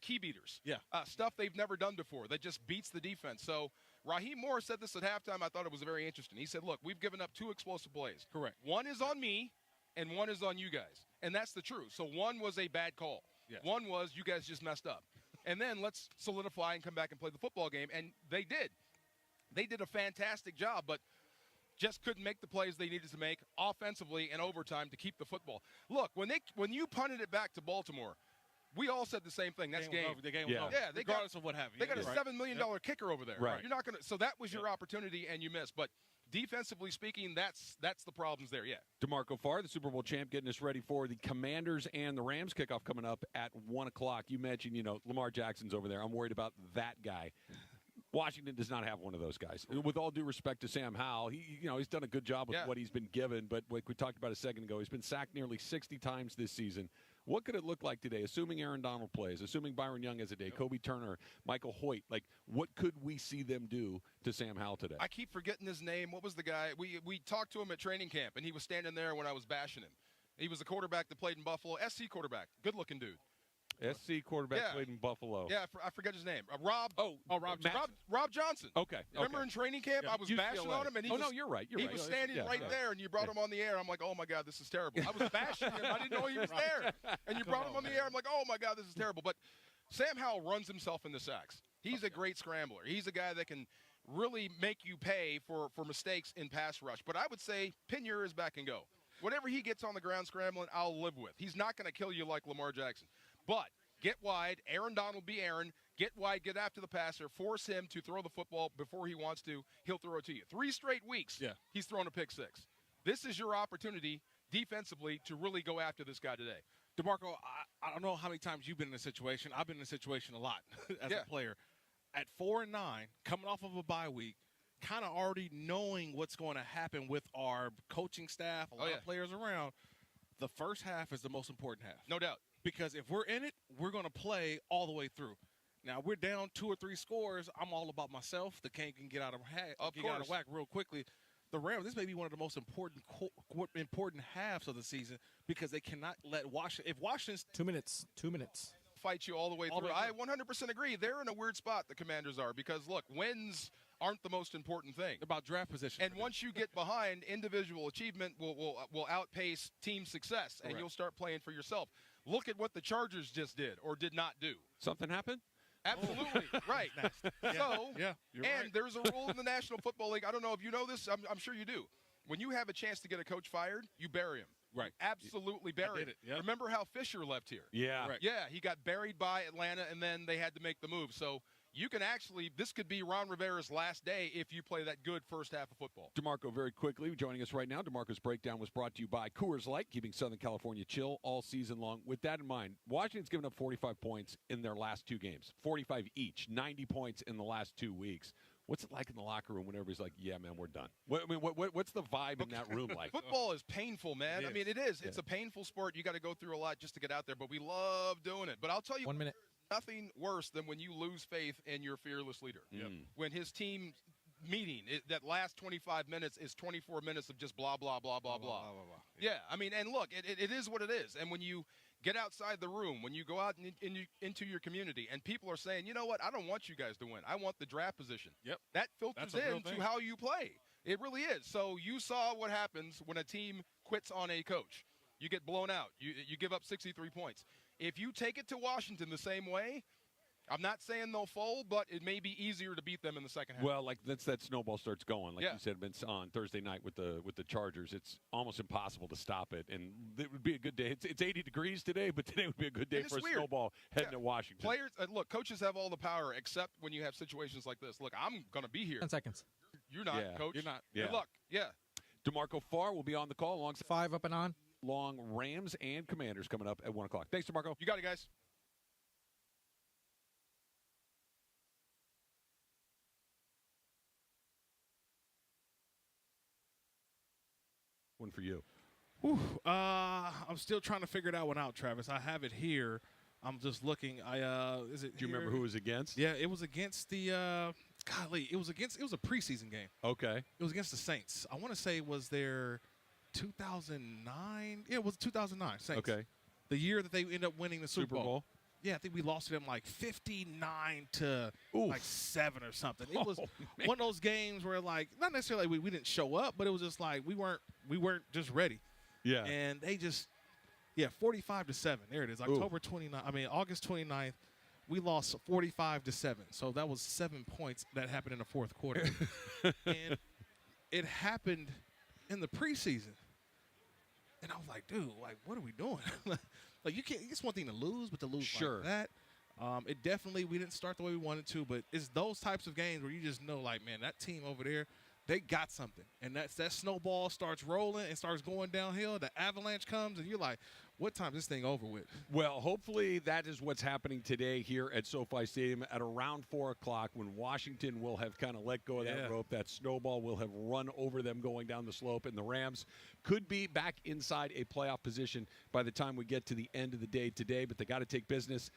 key beaters.
Yeah.
Stuff they've never done before that just beats the defense. So Raheem Morris said this at halftime. I thought it was very interesting. He said, look, we've given up 2 explosive plays.
Correct.
One is on me, and one is on you guys. And that's the truth. So one was a bad call.
Yes.
One was you guys just messed up. And then let's solidify and come back and play the football game. And they did. They did a fantastic job, but just couldn't make the plays they needed to make offensively and overtime to keep the football. Look, when you punted it back to Baltimore, We all said the same thing. That's game.
The game was over.
Yeah,
regardless of what happened.
They got a $7 million kicker over there.
Right.
You're not going to. So that was your opportunity, and you missed. But defensively speaking, that's the problems there. Yeah.
DeMarco Far, the Super Bowl champ, getting us ready for the Commanders and the Rams kickoff coming up at 1 o'clock. You mentioned, Lamar Jackson's over there. I'm worried about that guy. Washington does not have one of those guys. With all due respect to Sam Howell, he's done a good job with what he's been given. But like we talked about a second ago, he's been sacked nearly 60 times this season. What could it look like today, assuming Aaron Donald plays, assuming Byron Young has a day, Kobe Turner, Michael Hoyt? Like, what could we see them do to Sam Howell today?
I keep forgetting his name. What was the guy? We talked to him at training camp, and he was standing there when I was bashing him. He was a quarterback that played in Buffalo, SC quarterback, good-looking dude.
SC quarterback played in Buffalo.
Yeah, I forget his name. Rob Johnson.
Okay.
Remember in training camp, I was bashing on him, and
you're right.
He was standing right there, and you brought him on the air. I'm like, oh my God, this is terrible. I was bashing him. I didn't know he was there, and you brought him on the air. I'm like, oh my God, this is terrible. But Sam Howell runs himself into sacks. He's a great scrambler. He's a guy that can really make you pay for mistakes in pass rush. But I would say pin your ears back and go. Whatever he gets on the ground scrambling, I'll live with. He's not going to kill you like Lamar Jackson. But get wide. Aaron Donald be Aaron. Get wide. Get after the passer. Force him to throw the football before he wants to. He'll throw it to you. 3 straight weeks, he's thrown a pick 6. This is your opportunity defensively to really go after this guy today.
DeMarco, I don't know how many times you've been in a situation. I've been in a situation a lot as a player. At 4-9, coming off of a bye week, kind of already knowing what's going to happen with our coaching staff, a lot of players around, the first half is the most important half.
No doubt.
Because if we're in it, we're going to play all the way through. Now, we're down 2 or 3 scores. I'm all about myself. The game can get out of whack real quickly. The Rams, this may be one of the most important halves of the season because they cannot let Washington. If Washington's
2 minutes.
Fight you all the way through. I 100% agree. They're in a weird spot, the Commanders are, because, look, wins aren't the most important thing.
About draft position.
And once you get behind, individual achievement will outpace team success, and you'll start playing for yourself. Look at what the Chargers just did or did not do.
Something happened?
Absolutely. Right. There's a rule in the National Football League. I don't know if you know this. I'm sure you do. When you have a chance to get a coach fired, you bury him.
Right.
Absolutely buried it.
Yep.
Remember how Fisher left here?
Yeah.
Right.
Yeah, he got buried by Atlanta, and then they had to make the move. So you can actually – this could be Ron Rivera's last day if you play that good first half of football.
DeMarco, very quickly, joining us right now. DeMarco's Breakdown was brought to you by Coors Light, keeping Southern California chill all season long. With that in mind, Washington's given up 45 points in their last 2 games, 45 each, 90 points in the last 2 weeks. What's it like in the locker room when everybody's like, yeah, man, we're done? What's the vibe in that room like?
Football is painful, man. I mean, it is. It's a painful sport. You got to go through a lot just to get out there, but we love doing it. But I'll tell you,
1 minute.
Nothing worse than when you lose faith in your fearless leader. When his team meeting, that last 25 minutes is 24 minutes of just blah, blah, blah, blah, blah. Yeah, I mean, and look, it is what it is. And when you get outside the room, when you go out into your community, and people are saying, you know what, I don't want you guys to win. I want the draft position.
Yep.
That filters into how you play. It really is. So you saw what happens when a team quits on a coach. You get blown out. You give up 63 points. If you take it to Washington the same way, I'm not saying they'll fold, but it may be easier to beat them in the second half.
Well, like that snowball starts going, like you said, on Thursday night with the Chargers. It's almost impossible to stop it, and it would be a good day. It's 80 degrees today, but today would be a good day for a snowball heading to Washington.
Players, look, coaches have all the power, except when you have situations like this. Look, I'm going to be here.
10 seconds.
You're not, Coach.
You're not.
Good luck. Yeah.
DeMarco Far will be on the call alongside
5 up and on.
Long Rams and Commanders coming up at 1 o'clock. Thanks, DeMarco.
You got it, guys.
One for you.
I'm still trying to figure that one out, Travis. I have it here. I'm just looking.
Do you remember who it was against?
Yeah, it was against the it was a preseason game.
Okay.
It was against the Saints. I want to say it was their 2009. Yeah, it was 2009 Saints.
Okay.
The year that they ended up winning the Super Bowl. Yeah, I think we lost to them like 59 to like 7 or something. It was one of those games where like not necessarily we didn't show up, but it was just like we weren't just ready.
Yeah.
And they just 45-7. There it is. August 29th. We lost 45-7. So that was 7 points that happened in the fourth quarter. And it happened in the preseason. And I was like, dude, like, what are we doing? Like, you can't. It's one thing to lose, but to lose
Sure.
like that. It definitely, we didn't start the way we wanted to, but it's those types of games where you just know, like, man, that team over there, they got something. And that snowball starts rolling and starts going downhill. The avalanche comes, and you're like, what time is this thing over with?
Well, hopefully that is what's happening today here at SoFi Stadium at around 4 o'clock when Washington will have kind of let go of that rope. That snowball will have run over them going down the slope, and the Rams could be back inside a playoff position by the time we get to the end of the day today. But they got to take business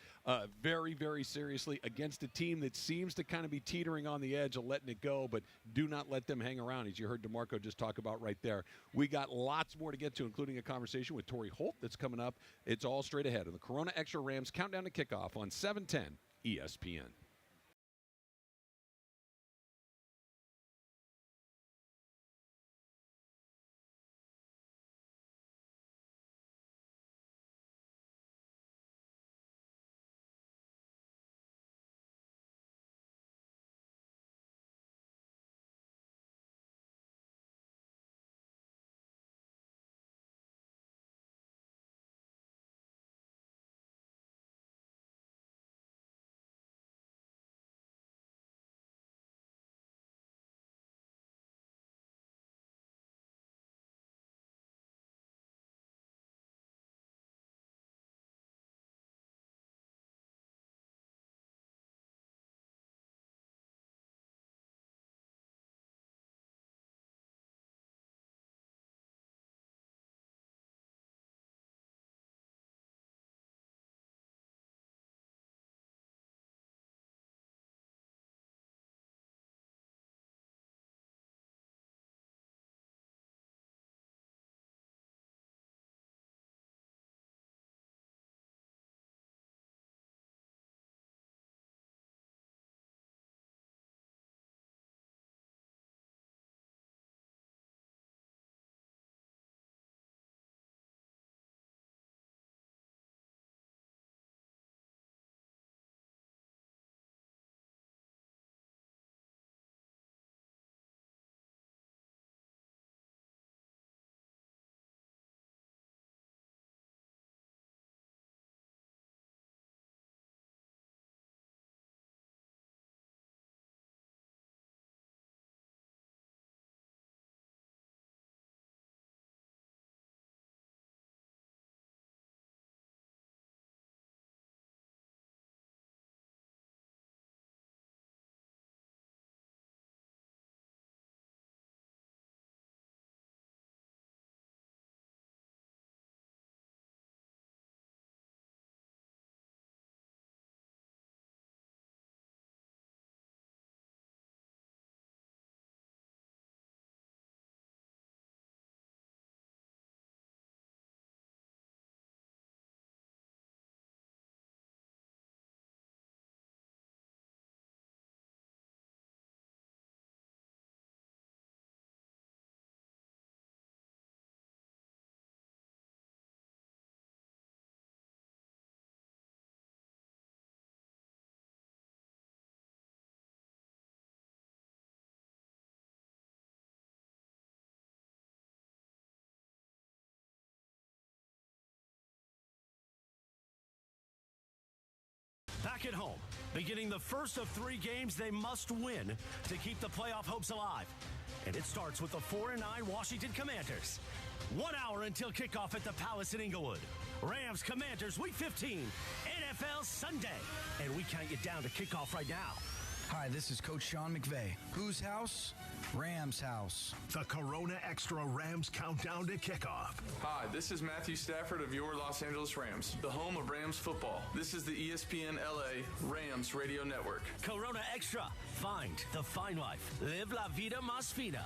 very, very seriously against a team that seems to kind of be teetering on the edge of letting it go, but do not let them hang around, as you heard DeMarco just talk about right there. We got lots more to get to, including a conversation with Torry Holt that's coming up. It's all straight ahead of the Corona Extra Rams Countdown to Kickoff on 710 ESPN.
Back at home, beginning the first of 3 games they must win to keep the playoff hopes alive. And it starts with the 4-9 Washington Commanders. 1 hour until kickoff at the Palace in Inglewood. Rams Commanders Week 15, NFL Sunday. And we count you down to kickoff right now.
Hi, this is Coach Sean McVay. Whose house? Rams house.
The Corona Extra Rams Countdown to Kickoff.
Hi, this is Matthew Stafford of your Los Angeles Rams, the home of Rams football. This is the ESPN LA Rams Radio Network.
Corona Extra. Find the fine life. Live la vida más fina.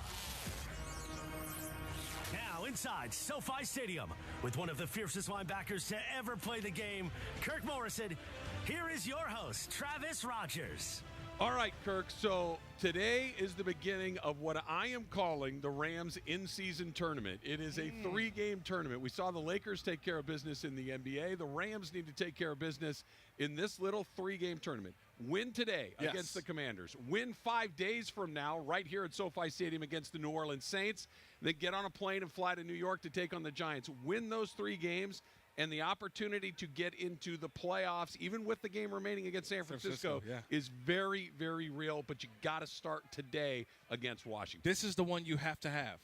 Now inside SoFi Stadium with one of the fiercest linebackers to ever play the game, Kirk Morrison. Here is your host, Travis Rogers.
All right, Kirk, so today is the beginning of what I am calling the Rams in-season tournament. It is a 3-game tournament. We saw the Lakers take care of business in the NBA. The Rams need to take care of business in this little 3-game tournament. Win today against the Commanders. Win 5 days from now right here at SoFi Stadium against the New Orleans Saints. Then get on a plane and fly to New York to take on the Giants. Win those 3 games, and the opportunity to get into the playoffs, even with the game remaining against San Francisco, is very, very real. But you got to start today against Washington.
This is the one you have to have.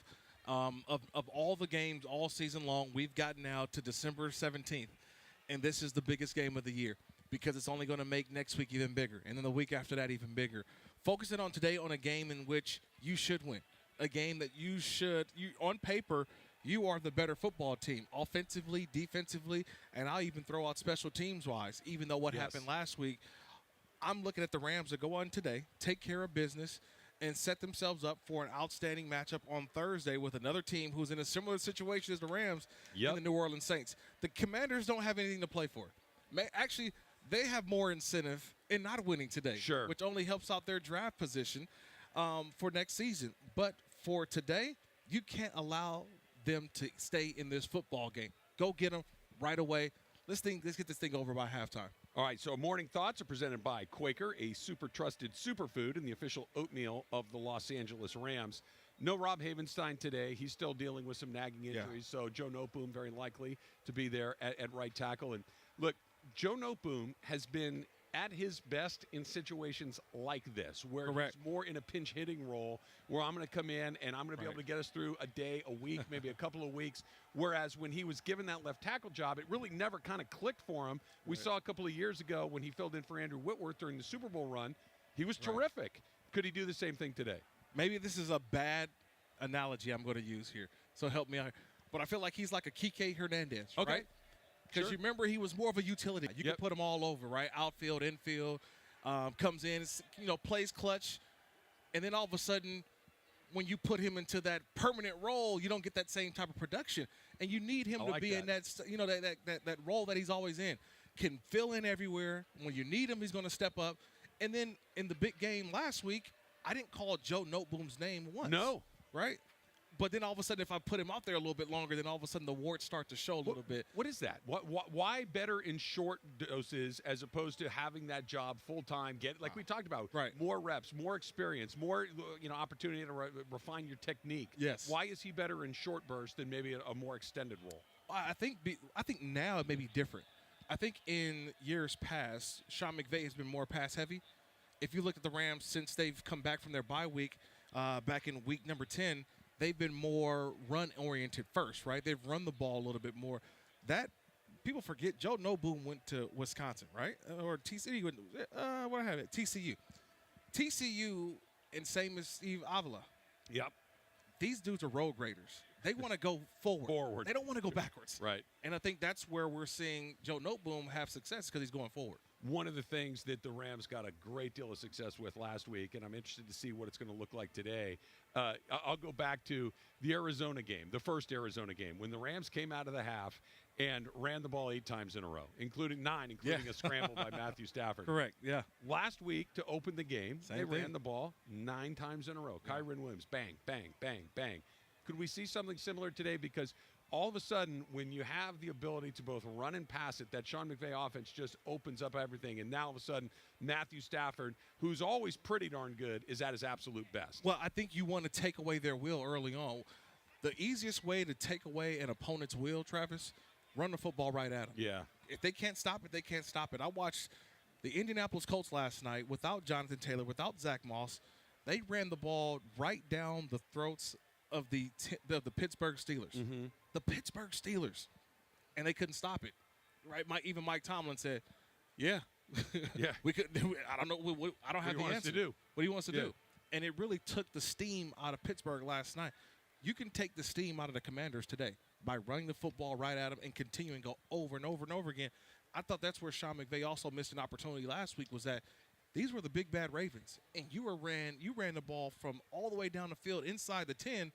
Of all the games all season long, we've gotten now to December 17th, and this is the biggest game of the year because it's only going to make next week even bigger, and then the week after that even bigger. Focusing on today on a game in which you should win, a game that you on paper, you are the better football team, offensively, defensively, and I'll even throw out special teams-wise, even though what happened last week. I'm looking at the Rams to go on today, take care of business, and set themselves up for an outstanding matchup on Thursday with another team who's in a similar situation as the Rams and the New Orleans Saints. The Commanders don't have anything to play for. Actually, they have more incentive in not winning today, which only helps out their draft position for next season. But for today, you can't allow them to stay in this football game. Go get them right away. Let's get this thing over by halftime.
All right, so Morning Thoughts are presented by Quaker, a super trusted superfood and the official oatmeal of the Los Angeles Rams. No Rob Havenstein today. He's still dealing with some nagging injuries, so Joe Noteboom very likely to be there at right tackle. And look, Joe Noteboom has been at his best in situations like this, where he's more in a pinch hitting role, where I'm going to come in and I'm going to be able to get us through a day, a week, maybe a couple of weeks. Whereas when he was given that left tackle job, it really never kind of clicked for him. We saw a couple of years ago when he filled in for Andrew Whitworth during the Super Bowl run. He was terrific. Could he do the same thing today?
Maybe this is a bad analogy I'm going to use here, so help me out. But I feel like he's like a Kike Hernandez, right? Because you remember he was more of a utility. You can put him all over, right? Outfield, infield, comes in, plays clutch. And then all of a sudden, when you put him into that permanent role, you don't get that same type of production. And you need him to be in that, that role that he's always in. Can fill in everywhere. When you need him, he's going to step up. And then in the big game last week, I didn't call Joe Noteboom's name once.
No.
Right? But then all of a sudden, if I put him out there a little bit longer, then all of a sudden the warts start to show a little bit.
What is that? Why better in short doses as opposed to having that job full time? Like we talked about, more reps, more experience, more opportunity to refine your technique.
Yes.
Why is he better in short bursts than maybe a more extended role?
I think now it may be different. I think in years past, Sean McVay has been more pass heavy. If you look at the Rams since they've come back from their bye week, back in week number 10. They've been more run-oriented first, right? They've run the ball a little bit more. That people forget. Joe Noteboom went to Wisconsin, right? Or TCU. What I have it? TCU. TCU, and same as Steve Avila.
Yep.
These dudes are road graders. They want to go forward. They don't want to go backwards.
Right.
And I think that's where we're seeing Joe Noteboom have success because he's going forward.
One of the things that the Rams got a great deal of success with last week, and I'm interested to see what it's going to look like today. I'll go back to the Arizona game, the first Arizona game, when the Rams came out of the half and ran the ball 8 times in a row, including a scramble by Matthew Stafford.
Correct, yeah.
Last week, to open the game, they ran the ball 9 times in a row. Kyren Williams, bang, bang, bang, bang. Could we see something similar today? Because all of a sudden, when you have the ability to both run and pass it, that Sean McVay offense just opens up everything. And now all of a sudden, Matthew Stafford, who's always pretty darn good, is at his absolute best.
Well, I think you want to take away their will early on. The easiest way to take away an opponent's will, Travis, run the football right at them.
Yeah.
If they can't stop it, they can't stop it. I watched the Indianapolis Colts last night without Jonathan Taylor, without Zach Moss. They ran the ball right down the throats of the Pittsburgh Steelers.
Mm-hmm.
The Pittsburgh Steelers. And they couldn't stop it. Right? Even Mike Tomlin said, yeah. We could. I don't know. I don't have the answer. What he wants to do. And it really took the steam out of Pittsburgh last night. You can take the steam out of the Commanders today by running the football right at them and continuing to go over and over and over again. I thought that's where Sean McVay also missed an opportunity last week, was that these were the big bad Ravens, and you ran the ball from all the way down the field inside the 10,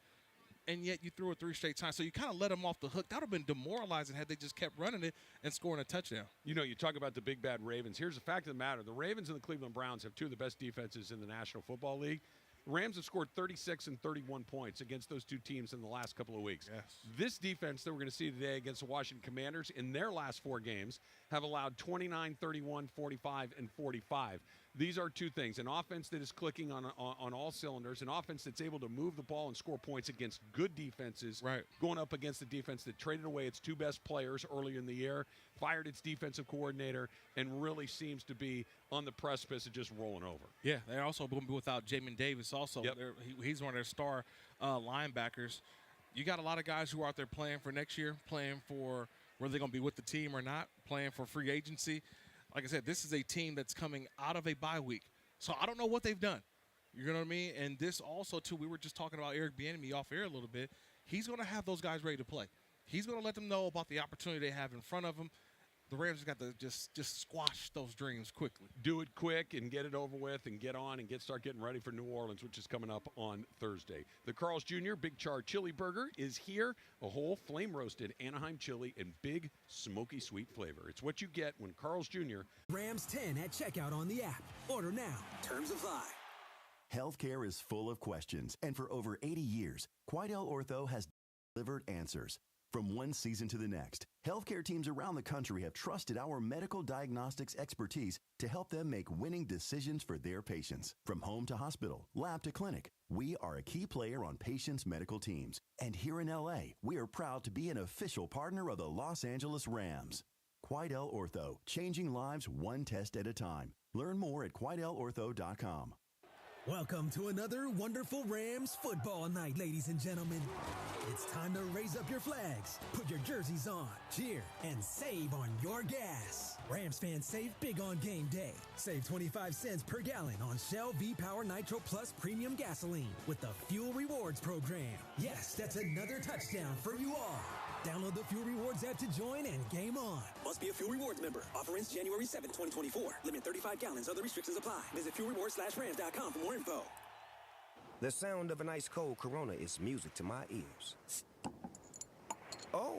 and yet you threw it 3 straight times. So you kind of let them off the hook. That would have been demoralizing had they just kept running it and scoring a touchdown.
You talk about the big bad Ravens. Here's the fact of the matter. The Ravens and the Cleveland Browns have 2 of the best defenses in the National Football League. The Rams have scored 36 and 31 points against those 2 teams in the last couple of weeks.
Yes.
This defense that we're going to see today against the Washington Commanders in their last 4 games have allowed 29, 31, 45, and 45. these are two things: an offense that is clicking on all cylinders, an offense that's able to move the ball and score points against good defenses,
right,
going up against the defense that traded away its two best players earlier in the year, fired its defensive coordinator, and really seems to be on the precipice of just rolling over.
Yeah, they're also going to be without Jamin Davis also.
Yep.
He's one of their star linebackers. You got a lot of guys who are out there playing for next year, playing for whether they're going to be with the team or not, playing for free agency. Like I said, this is a team that's coming out of a bye week. So I don't know what they've done. You know what I mean? And this also, too, we were just talking about Eric Bieniemy off air a little bit. He's going to have those guys ready to play. He's going to let them know about the opportunity they have in front of them. The Rams have got to just squash those dreams quickly.
Do it quick and get it over with and get on and start getting ready for New Orleans, which is coming up on Thursday. The Carl's Jr. Big Char Chili Burger is here. A whole flame-roasted Anaheim chili and big smoky sweet flavor. It's what you get when Carl's Jr.
Rams 10 at checkout on the app. Order now. Terms apply.
Healthcare is full of questions, and for over 80 years, Quidel Ortho has delivered answers. From one season to the next, healthcare teams around the country have trusted our medical diagnostics expertise to help them make winning decisions for their patients. From home to hospital, lab to clinic, we are a key player on patients' medical teams. And here in LA, we are proud to be an official partner of the Los Angeles Rams. Quidel Ortho, changing lives one test at a time. Learn more at QuidelOrtho.com.
Welcome to another wonderful Rams football night, ladies and gentlemen. It's time to raise up your flags, put your jerseys on, cheer, and save on your gas. Rams fans save big on game day. Save 25 cents per gallon on Shell V-Power Nitro Plus Premium Gasoline with the Fuel Rewards program. Yes, that's another touchdown for you all. Download the Fuel Rewards app to join and game on.
Must be a Fuel Rewards member. Offer ends January 7, 2024. Limit 35 gallons. Other restrictions apply. Visit fuelrewards.rams.com for more info.
The sound of an ice cold Corona is music to my ears. Oh,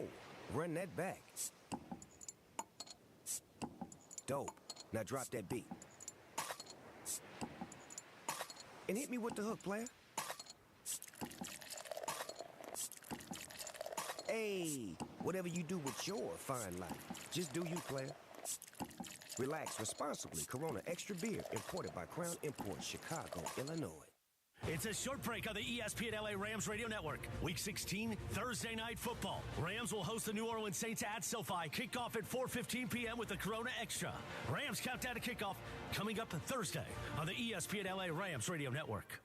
run that back. Dope. Now drop that beat. And hit me with the hook, player. Hey, whatever you do with your fine life, just do you, player. Relax responsibly. Corona Extra Beer, imported by Crown Imports, Chicago, Illinois.
It's a short break on the ESPN LA Rams Radio Network. Week 16, Thursday Night Football. Rams will host the New Orleans Saints at SoFi. Kickoff at 4:15 p.m. with the Corona Extra. Rams countdown to kickoff coming up Thursday on the ESPN LA Rams Radio Network.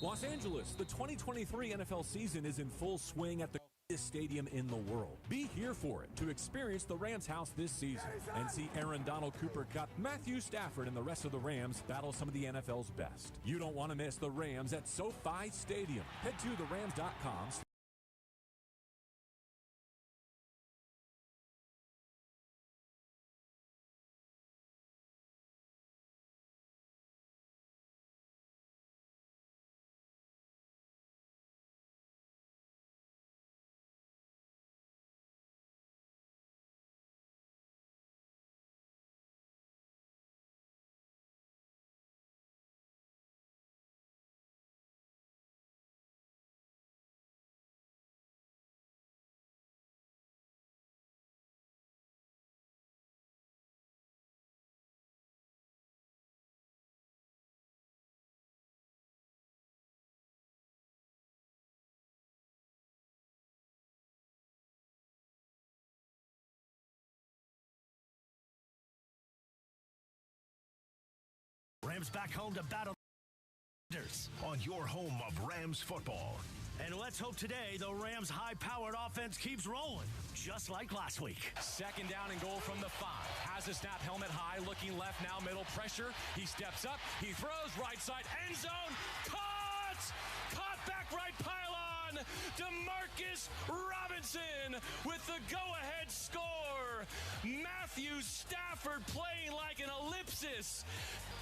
Los Angeles, the 2023 NFL season is in full swing at the stadium in the world. Be here for it to experience the Rams house this season and see Aaron Donald, Cooper Kupp, Matthew Stafford, and the rest of the Rams battle some of the NFL's best. You don't want to miss the Rams at SoFi Stadium. Head to therams.com.
Rams back home to battle
on your home of Rams football.
And let's hope today the Rams' high-powered offense keeps rolling, just like last week.
Second down and goal from the 5. Has a snap, helmet high, looking left now, middle pressure. He steps up, he throws right side, end zone, caught! Caught back right pylon! DeMarcus Robinson with the go-ahead score! Matthew Stafford playing like an ellipsis.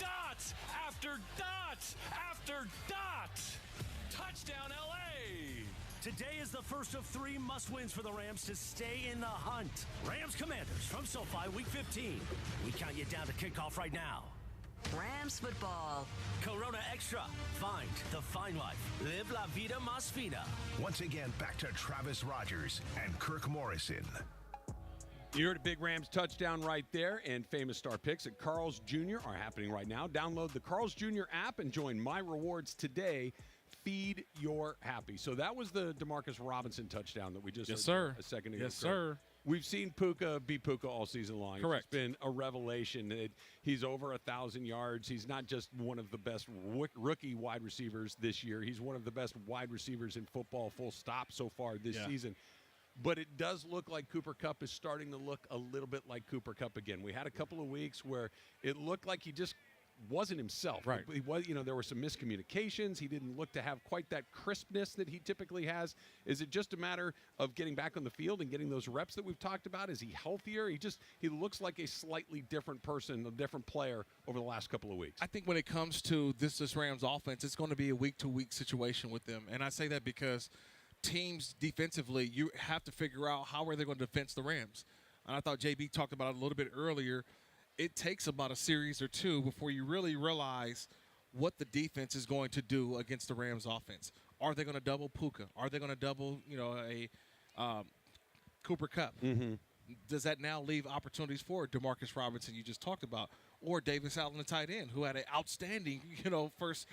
Dot after dot after dot. Touchdown, L.A.
Today is the first of 3 must-wins for the Rams to stay in the hunt. Rams Commanders from SoFi, Week 15. We count you down to kickoff right now.
Rams football.
Corona Extra. Find the fine life. Live la vida más fina.
Once again, back to Travis Rogers and Kirk Morrison.
You heard a big Rams touchdown right there, and famous star picks at Carl's Jr. are happening right now. Download the Carl's Jr. app and join My Rewards today. Feed your happy. So that was the Demarcus Robinson touchdown that we just heard a second ago.
Yes, sir.
We've seen Puka be Puka all season long.
Correct.
It's been a revelation. He's over 1,000 yards. He's not just one of the best rookie wide receivers this year. He's one of the best wide receivers in football, full stop, so far this season. But it does look like Cooper Kupp is starting to look a little bit like Cooper Kupp again. We had a couple of weeks where it looked like he just wasn't himself.
Right.
He was, there were some miscommunications. He didn't look to have quite that crispness that he typically has. Is it just a matter of getting back on the field and getting those reps that we've talked about? Is he healthier? He looks like a slightly different person, a different player over the last couple of weeks.
I think when it comes to this Rams offense, it's going to be a week-to-week situation with them. And I say that because teams defensively, you have to figure out how are they going to defend the Rams. And I thought JB talked about it a little bit earlier. It takes about a series or two before you really realize what the defense is going to do against the Rams offense. Are they going to double Puka? Are they going to double, Cooper Kupp?
Mm-hmm.
Does that now leave opportunities for DeMarcus Robinson you just talked about, or Davis Allen, the tight end, who had an outstanding, first,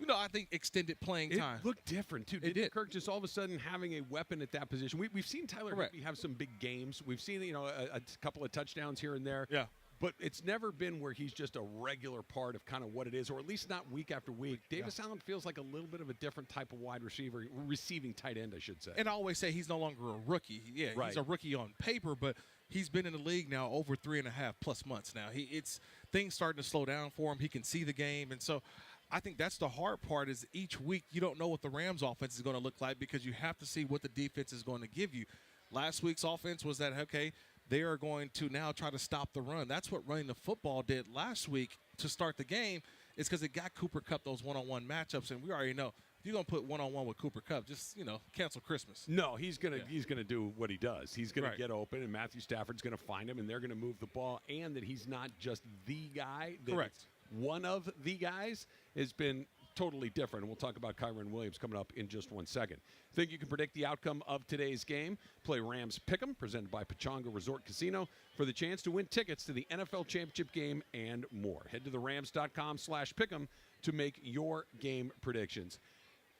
I think extended playing time.
It looked different, too.
It did.
Kirk just all of a sudden having a weapon at that position. We've seen Tyler Higbee have some big games. We've seen, a couple of touchdowns here and there.
Yeah.
But it's never been where he's just a regular part of kind of what it is, or at least not week after week. Davis Allen feels like a little bit of a different type of wide receiver, receiving tight end, I should say.
And I always say he's no longer a rookie. Yeah,
right.
He's a rookie on paper, but he's been in the league now over 3.5+ months now. It's things starting to slow down for him. He can see the game. And so I think that's the hard part is each week you don't know what the Rams offense is going to look like because you have to see what the defense is going to give you. Last week's offense was that, okay, they are going to now try to stop the run. That's what running the football did last week to start the game is because it got Cooper Kupp those one-on-one matchups, and we already know if you're going to put one-on-one with Cooper Kupp, just, cancel Christmas.
No, he's going to do what he does. He's going to get open, and Matthew Stafford's going to find him, and they're going to move the ball, and that he's not just the guy.
Correct.
One of the guys has been totally different. And we'll talk about Kyren Williams coming up in just 1 second. Think you can predict the outcome of today's game? Play Rams Pick'em, presented by Pechanga Resort Casino, for the chance to win tickets to the NFL Championship game and more. Head to therams.com/pick'em to make your game predictions.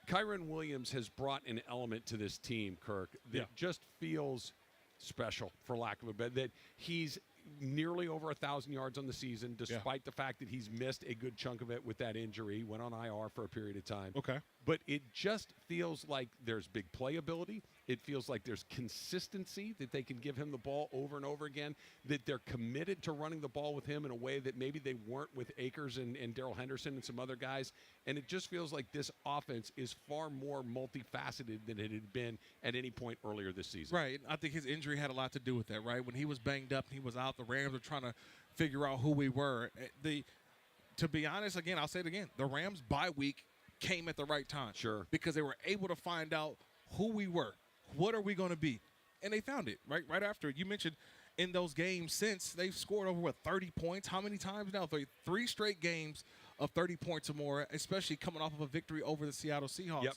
Kyren Williams has brought an element to this team, Kirk, that just feels special, for lack of a better, that he's nearly over 1,000 yards on the season, despite the fact that he's missed a good chunk of it with that injury. Went on IR for a period of time.
Okay.
But it just feels like there's big playability. It feels like there's consistency, that they can give him the ball over and over again, that they're committed to running the ball with him in a way that maybe they weren't with Akers and Darrell Henderson and some other guys. And it just feels like this offense is far more multifaceted than it had been at any point earlier this season.
Right. I think his injury had a lot to do with that, right? When he was banged up, he was out, the Rams were trying to figure out who we were. To be honest, again, I'll say it again, the Rams bye week came at the right time.
Sure.
Because they were able to find out who we were. What are we going to be? And they found it right after. You mentioned in those games since, they've scored over 30 points. How many times now? 3 straight games of 30 points or more, especially coming off of a victory over the Seattle Seahawks.
Yep.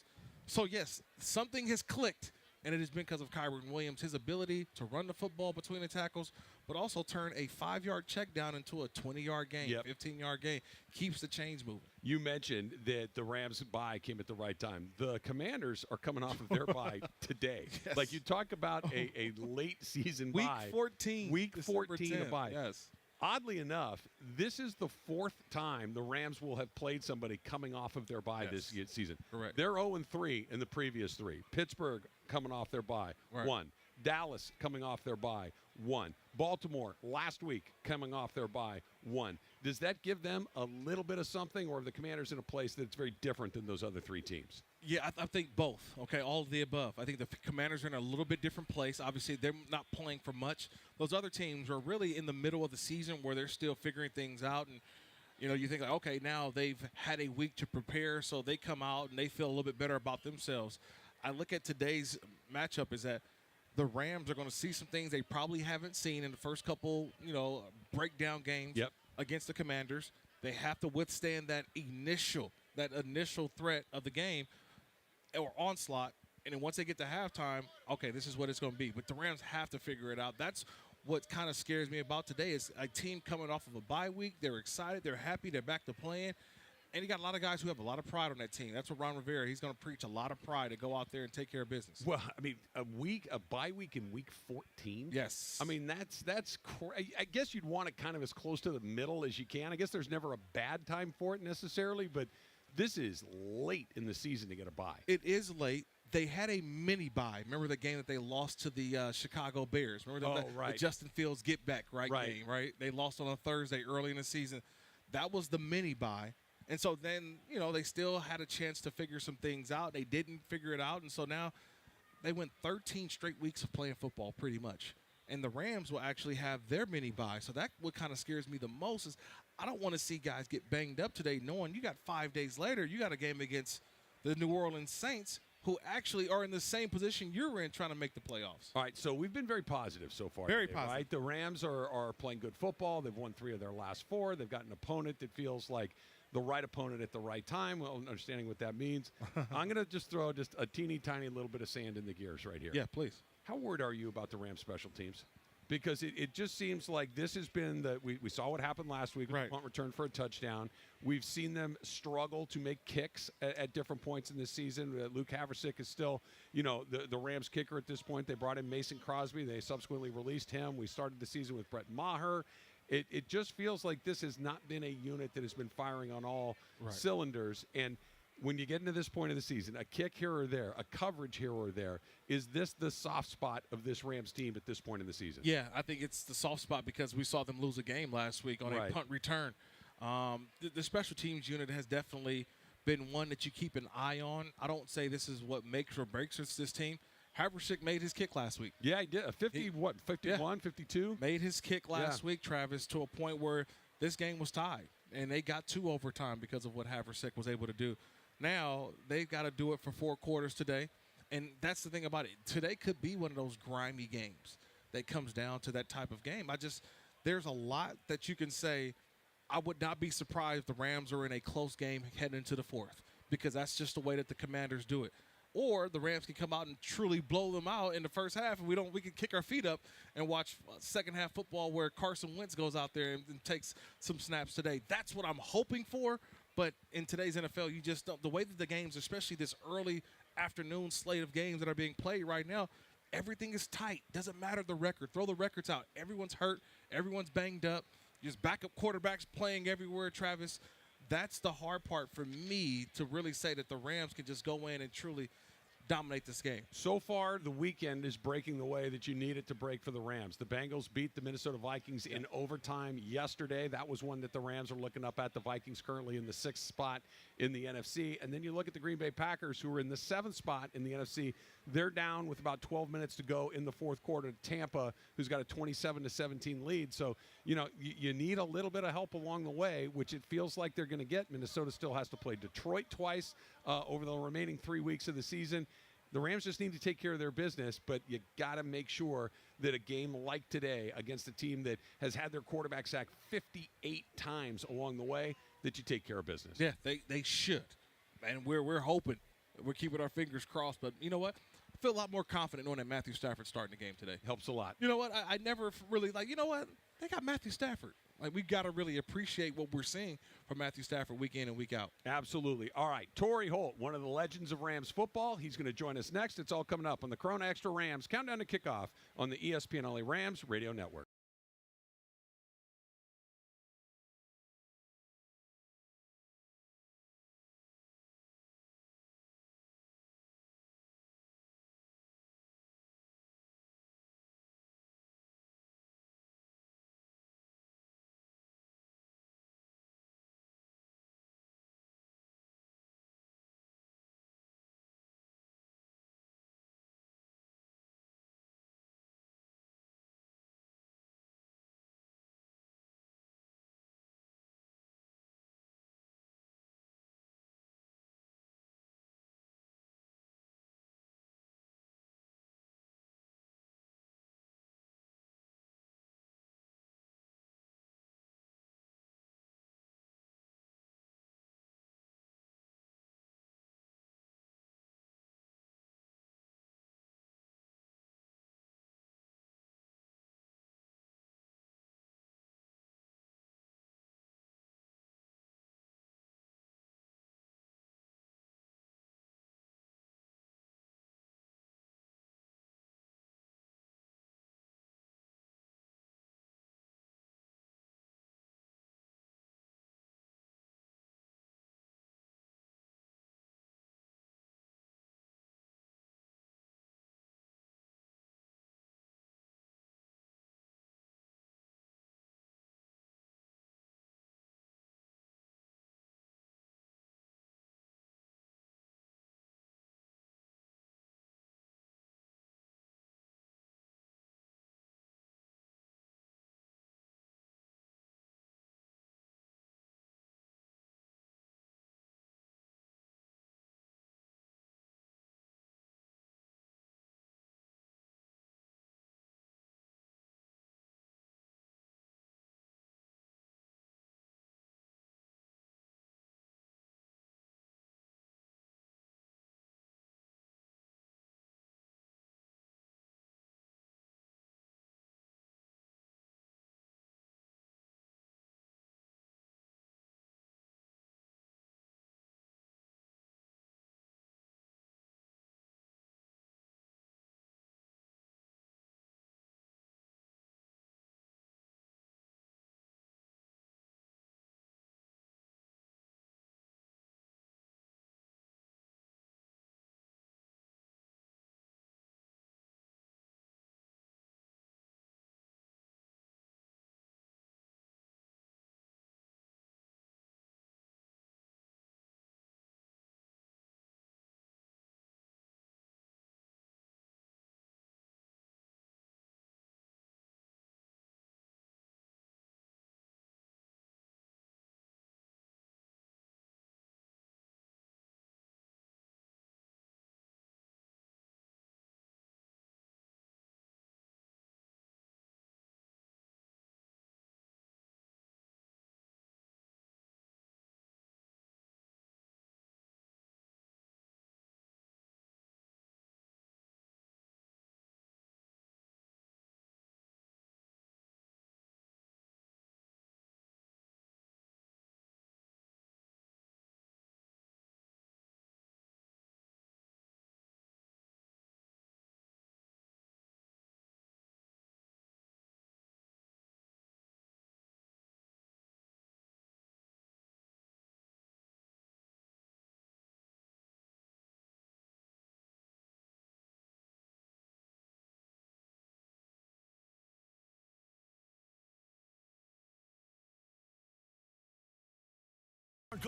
So, yes, something has clicked, and it has been because of Kyren Williams, his ability to run the football between the tackles, but also turn a 5-yard check down into a 20-yard game, 15-yard game, keeps the chains moving.
You mentioned that the Rams' bye came at the right time. The Commanders are coming off of their bye today.
Yes.
Like, you talk about a late season
Week
bye.
14.
Week
December
14 of
10th,
bye.
Yes.
Oddly enough, this is the 4th time the Rams will have played somebody coming off of their bye this season.
Correct.
They're 0-3 in the previous 3. Pittsburgh coming off their bye, 1. Dallas coming off their bye, 1. Baltimore last week coming off their bye, 1. Does that give them a little bit of something, or are the Commanders in a place that's very different than those other 3 teams?
Yeah, I think both. Okay, all of the above. I think the Commanders are in a little bit different place. Obviously, they're not playing for much. Those other teams are really in the middle of the season where they're still figuring things out. And, you think, like, okay, now they've had a week to prepare, so they come out and they feel a little bit better about themselves. I look at today's matchup is that the Rams are going to see some things they probably haven't seen in the first couple, breakdown games against the Commanders. They have to withstand that initial threat of the game or onslaught. And then once they get to halftime, okay, this is what it's going to be. But the Rams have to figure it out. That's what kind of scares me about today is a team coming off of a bye week. They're excited. They're happy. They're back to playing. And you got a lot of guys who have a lot of pride on that team. That's what Ron Rivera, he's going to preach a lot of pride to go out there and take care of business.
Well, I mean, a bye week in week 14?
Yes.
I mean, that's I guess you'd want it kind of as close to the middle as you can. I guess there's never a bad time for it necessarily, but this is late in the season to get a bye.
It is late. They had a mini bye. Remember the game that they lost to the Chicago Bears? Remember the Justin Fields get back game, right? They lost on a Thursday early in the season. That was the mini bye. And so then, they still had a chance to figure some things out. They didn't figure it out. And so now they went 13 straight weeks of playing football pretty much. And the Rams will actually have their mini bye. So that what kind of scares me the most is I don't want to see guys get banged up today knowing you got 5 days later, you got a game against the New Orleans Saints who actually are in the same position you're in trying to make the playoffs.
All right, so we've been very positive so far.
Very
today,
positive.
Right? The Rams are playing good football. They've won 3 of their last 4. They've got an opponent that feels like the right opponent at the right time, well, understanding what that means. I'm going to just throw just a teeny tiny little bit of sand in the gears right here.
Yeah, please.
How worried are you about the Rams special teams? Because it just seems like this has been we saw what happened last week with punt return for a touchdown. We've seen them struggle to make kicks at different points in this season. Luke Haversick is still, the Rams kicker at this point. They brought in Mason Crosby. They subsequently released him. We started the season with Brett Maher. It just feels like this has not been a unit that has been firing on all cylinders. And when you get into this point of the season, a kick here or there, a coverage here or there, is this the soft spot of this Rams team at this point in the season?
Yeah, I think it's the soft spot because we saw them lose a game last week on a punt return. The special teams unit has definitely been one that you keep an eye on. I don't say this is what makes or breaks this team. Haversick made his kick last week.
Yeah, he did. 51, 52?
Made his kick last week, Travis, to a point where this game was tied. And they got 2 overtime because of what Haversick was able to do. Now, they've got to do it for 4 quarters today. And that's the thing about it. Today could be one of those grimy games that comes down to that type of game. There's a lot that you can say. I would not be surprised if the Rams are in a close game heading into the 4th because that's just the way that the Commanders do it. Or the Rams can come out and truly blow them out in the first half, and we can kick our feet up and watch second half football where Carson Wentz goes out there and takes some snaps today. That's what I'm hoping for. But in today's NFL, you just don't. The way that the games, especially this early afternoon slate of games that are being played right now, everything is tight. Doesn't matter the record. Throw the records out. Everyone's hurt. Everyone's banged up. Just backup quarterbacks playing everywhere, Travis. That's the hard part for me to really say that the Rams can just go in and truly dominate this game.
So far, the weekend is breaking the way that you need it to break for the Rams. The Bengals beat the Minnesota Vikings in overtime yesterday. That was one that the Rams are looking up at. The Vikings currently in the 6th spot in the NFC. And then you look at the Green Bay Packers, who are in the 7th spot in the NFC. They're down with about 12 minutes to go in the 4th quarter to Tampa, who's got a 27-17 lead. So, you need a little bit of help along the way, which it feels like they're going to get. Minnesota still has to play Detroit twice over the remaining 3 weeks of the season. The Rams just need to take care of their business, but you got to make sure that a game like today against a team that has had their quarterback sacked 58 times along the way, that you take care of business.
Yeah, they should. And we're hoping. We're keeping our fingers crossed. But you know what? I feel a lot more confident knowing that Matthew Stafford's starting the game today.
Helps a lot.
You know what? I never really, you know what? They got Matthew Stafford. We've got to really appreciate what we're seeing from Matthew Stafford week in and week out.
Absolutely. All right, Torry Holt, one of the legends of Rams football. He's going to join us next. It's all coming up on the Corona Extra Rams Countdown to Kickoff on the ESPN LA Rams Radio Network.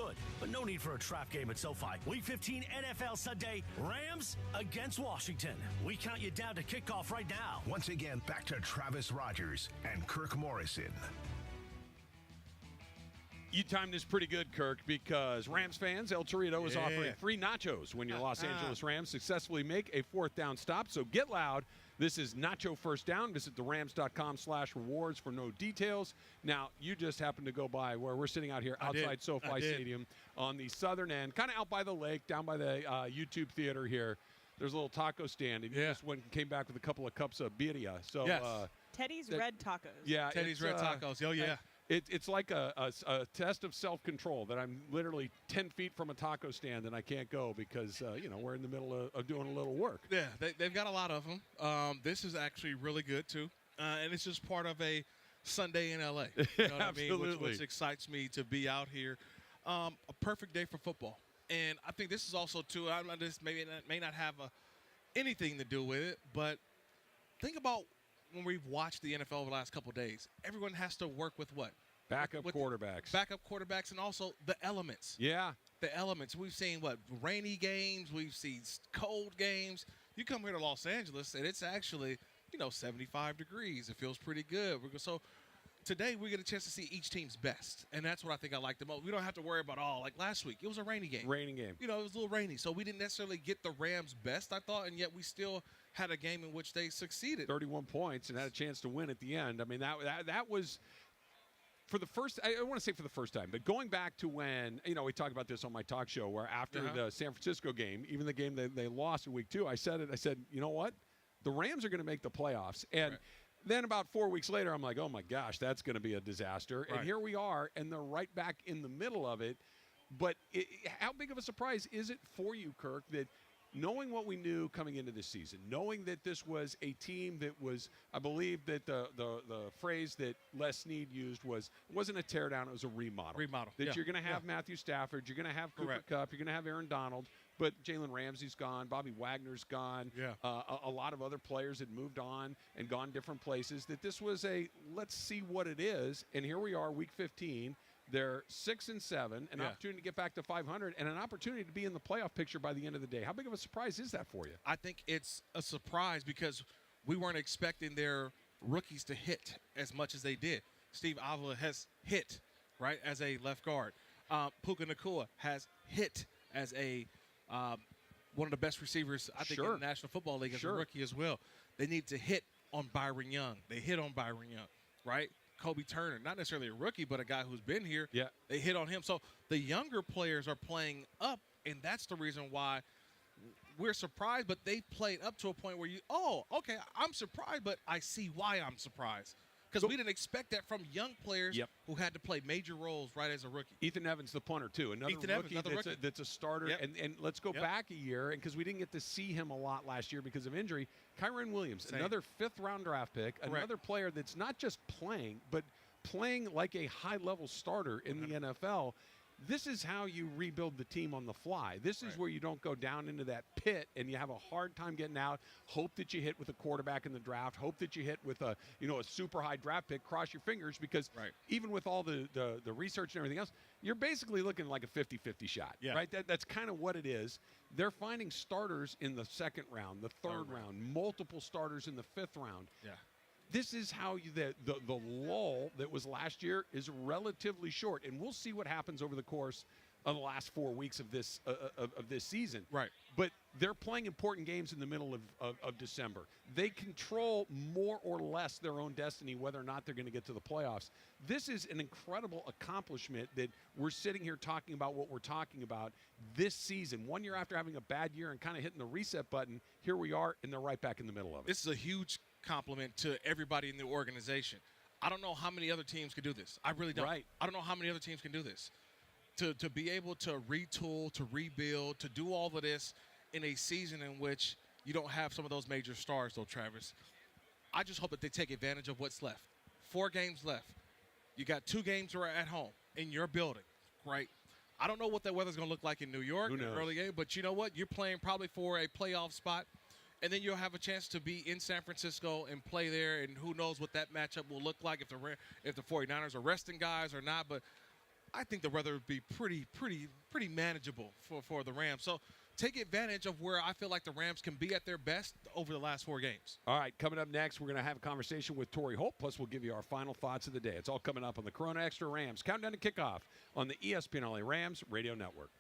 good, but no need for a trap game at SoFi. Week 15 NFL Sunday, Rams against Washington. We count you down to kickoff right now.
Once again, back to Travis Rogers and Kirk Morrison.
You timed this pretty good, Kirk, because Rams fans, El Torito is offering free nachos when your Los Angeles Rams successfully make a fourth down stop. So get loud. This is Nacho First Down. Visit therams.com/rewards for no details. Now, you just happened to go by where we're sitting out here outside SoFi Stadium on the southern end, kind of out by the lake, down by the YouTube Theater here. There's a little taco stand, and you just went and came back with a couple of cups of birria. So,
Teddy's Red Tacos.
Yeah,
Teddy's Red Tacos. Oh, yeah.
It's like a test of self-control that I'm literally 10 feet from a taco stand and I can't go because, we're in the middle of doing a little work.
Yeah, they've got a lot of them. This is actually really good, too. And it's just part of a Sunday in L.A. You know what I mean? Which excites me to be out here. A perfect day for football. And I think this is also, too, this may not have anything to do with it, but think about when we've watched the NFL over the last couple of days. Everyone has to work with what?
Backup quarterbacks.
Backup quarterbacks and also the elements.
Yeah.
The elements. We've seen, rainy games. We've seen cold games. You come here to Los Angeles, and it's actually, 75 degrees. It feels pretty good. So today we get a chance to see each team's best, and that's what I think I like the most. We don't have to worry about, like last week. It was a rainy game.
Raining game.
It was a little rainy, so we didn't necessarily get the Rams' best, I thought, and yet we still had a game in which they succeeded.
31 points and had a chance to win at the end. I mean, that was for the first – I want to say for the first time, but going back to when, we talked about this on my talk show where after the San Francisco game, even the game that they lost in week 2, I said, you know what? The Rams are going to make the playoffs. And then about 4 weeks later, I'm like, oh, my gosh, that's going to be a disaster. And here we are, and they're right back in the middle of it. But how big of a surprise is it for you, Kirk, that – knowing what we knew coming into this season, knowing that this was a team that was, I believe that the phrase that Les Snead used was, it wasn't a teardown, it was a remodel. That you're going to have Matthew Stafford, you're going to have Cooper Kupp, you're going to have Aaron Donald, but Jalen Ramsey's gone, Bobby Wagner's gone. A lot of other players had moved on and gone different places. That this was let's see what it is. And here we are, week 15. They're 6-7, an opportunity to get back to 500, and an opportunity to be in the playoff picture by the end of the day. How big of a surprise is that for you?
I think it's a surprise because we weren't expecting their rookies to hit as much as they did. Steve Avila has hit, right, as a left guard. Puka Nacua has hit as a one of the best receivers, I think, in the National Football League as a rookie as well. They need to hit on Byron Young. They hit on Byron Young, right? Kobe Turner, not necessarily a rookie, but a guy who's been here.
Yeah.
They hit on him. So the younger players are playing up, and that's the reason why we're surprised, but they played up to a point where okay, I'm surprised, but I see why I'm surprised. Because we didn't expect that from young players who had to play major roles right as a rookie.
Ethan Evans, the punter, too. Another rookie that's a starter. And let's go back a year, and because we didn't get to see him a lot last year because of injury. Kyren Williams, another fifth-round draft pick, another player that's not just playing, but playing like a high-level starter in the NFL. This is how you rebuild the team on the fly. This is where you don't go down into that pit and you have a hard time getting out. Hope that you hit with a quarterback in the draft. Hope that you hit with a super high draft pick. Cross your fingers because even with all the research and everything else, you're basically looking like a 50-50 shot. Right? That's kind of what it is. They're finding starters in the second round, the third round, multiple starters in the fifth round. This is how the lull that was last year is relatively short, and we'll see what happens over the course of the last 4 weeks of this season.
Right.
But they're playing important games in the middle of December. They control more or less their own destiny, whether or not they're going to get to the playoffs. This is an incredible accomplishment that we're sitting here talking about what we're talking about this season. 1 year after having a bad year and kind of hitting the reset button, here we are, and they're right back in the middle of it.
This is a huge compliment to everybody in the organization. I don't know how many other teams could do this. I really don't. I don't know how many other teams can do this. To be able to retool, to rebuild, to do all of this in a season in which you don't have some of those major stars, though, Travis. I just hope that they take advantage of what's left. 4 games left. You got 2 games at home in your building, right? I don't know what the weather's going to look like in New York in the early game, but you know what? You're playing probably for a playoff spot. And then you'll have a chance to be in San Francisco and play there, and who knows what that matchup will look like if the 49ers are resting guys or not. But I think the weather would be pretty manageable for the Rams. So take advantage of where I feel like the Rams can be at their best over the last 4 games.
All right, coming up next, we're going to have a conversation with Torry Holt, plus we'll give you our final thoughts of the day. It's all coming up on the Corona Extra Rams Countdown to Kickoff on the ESPN LA Rams Radio Network.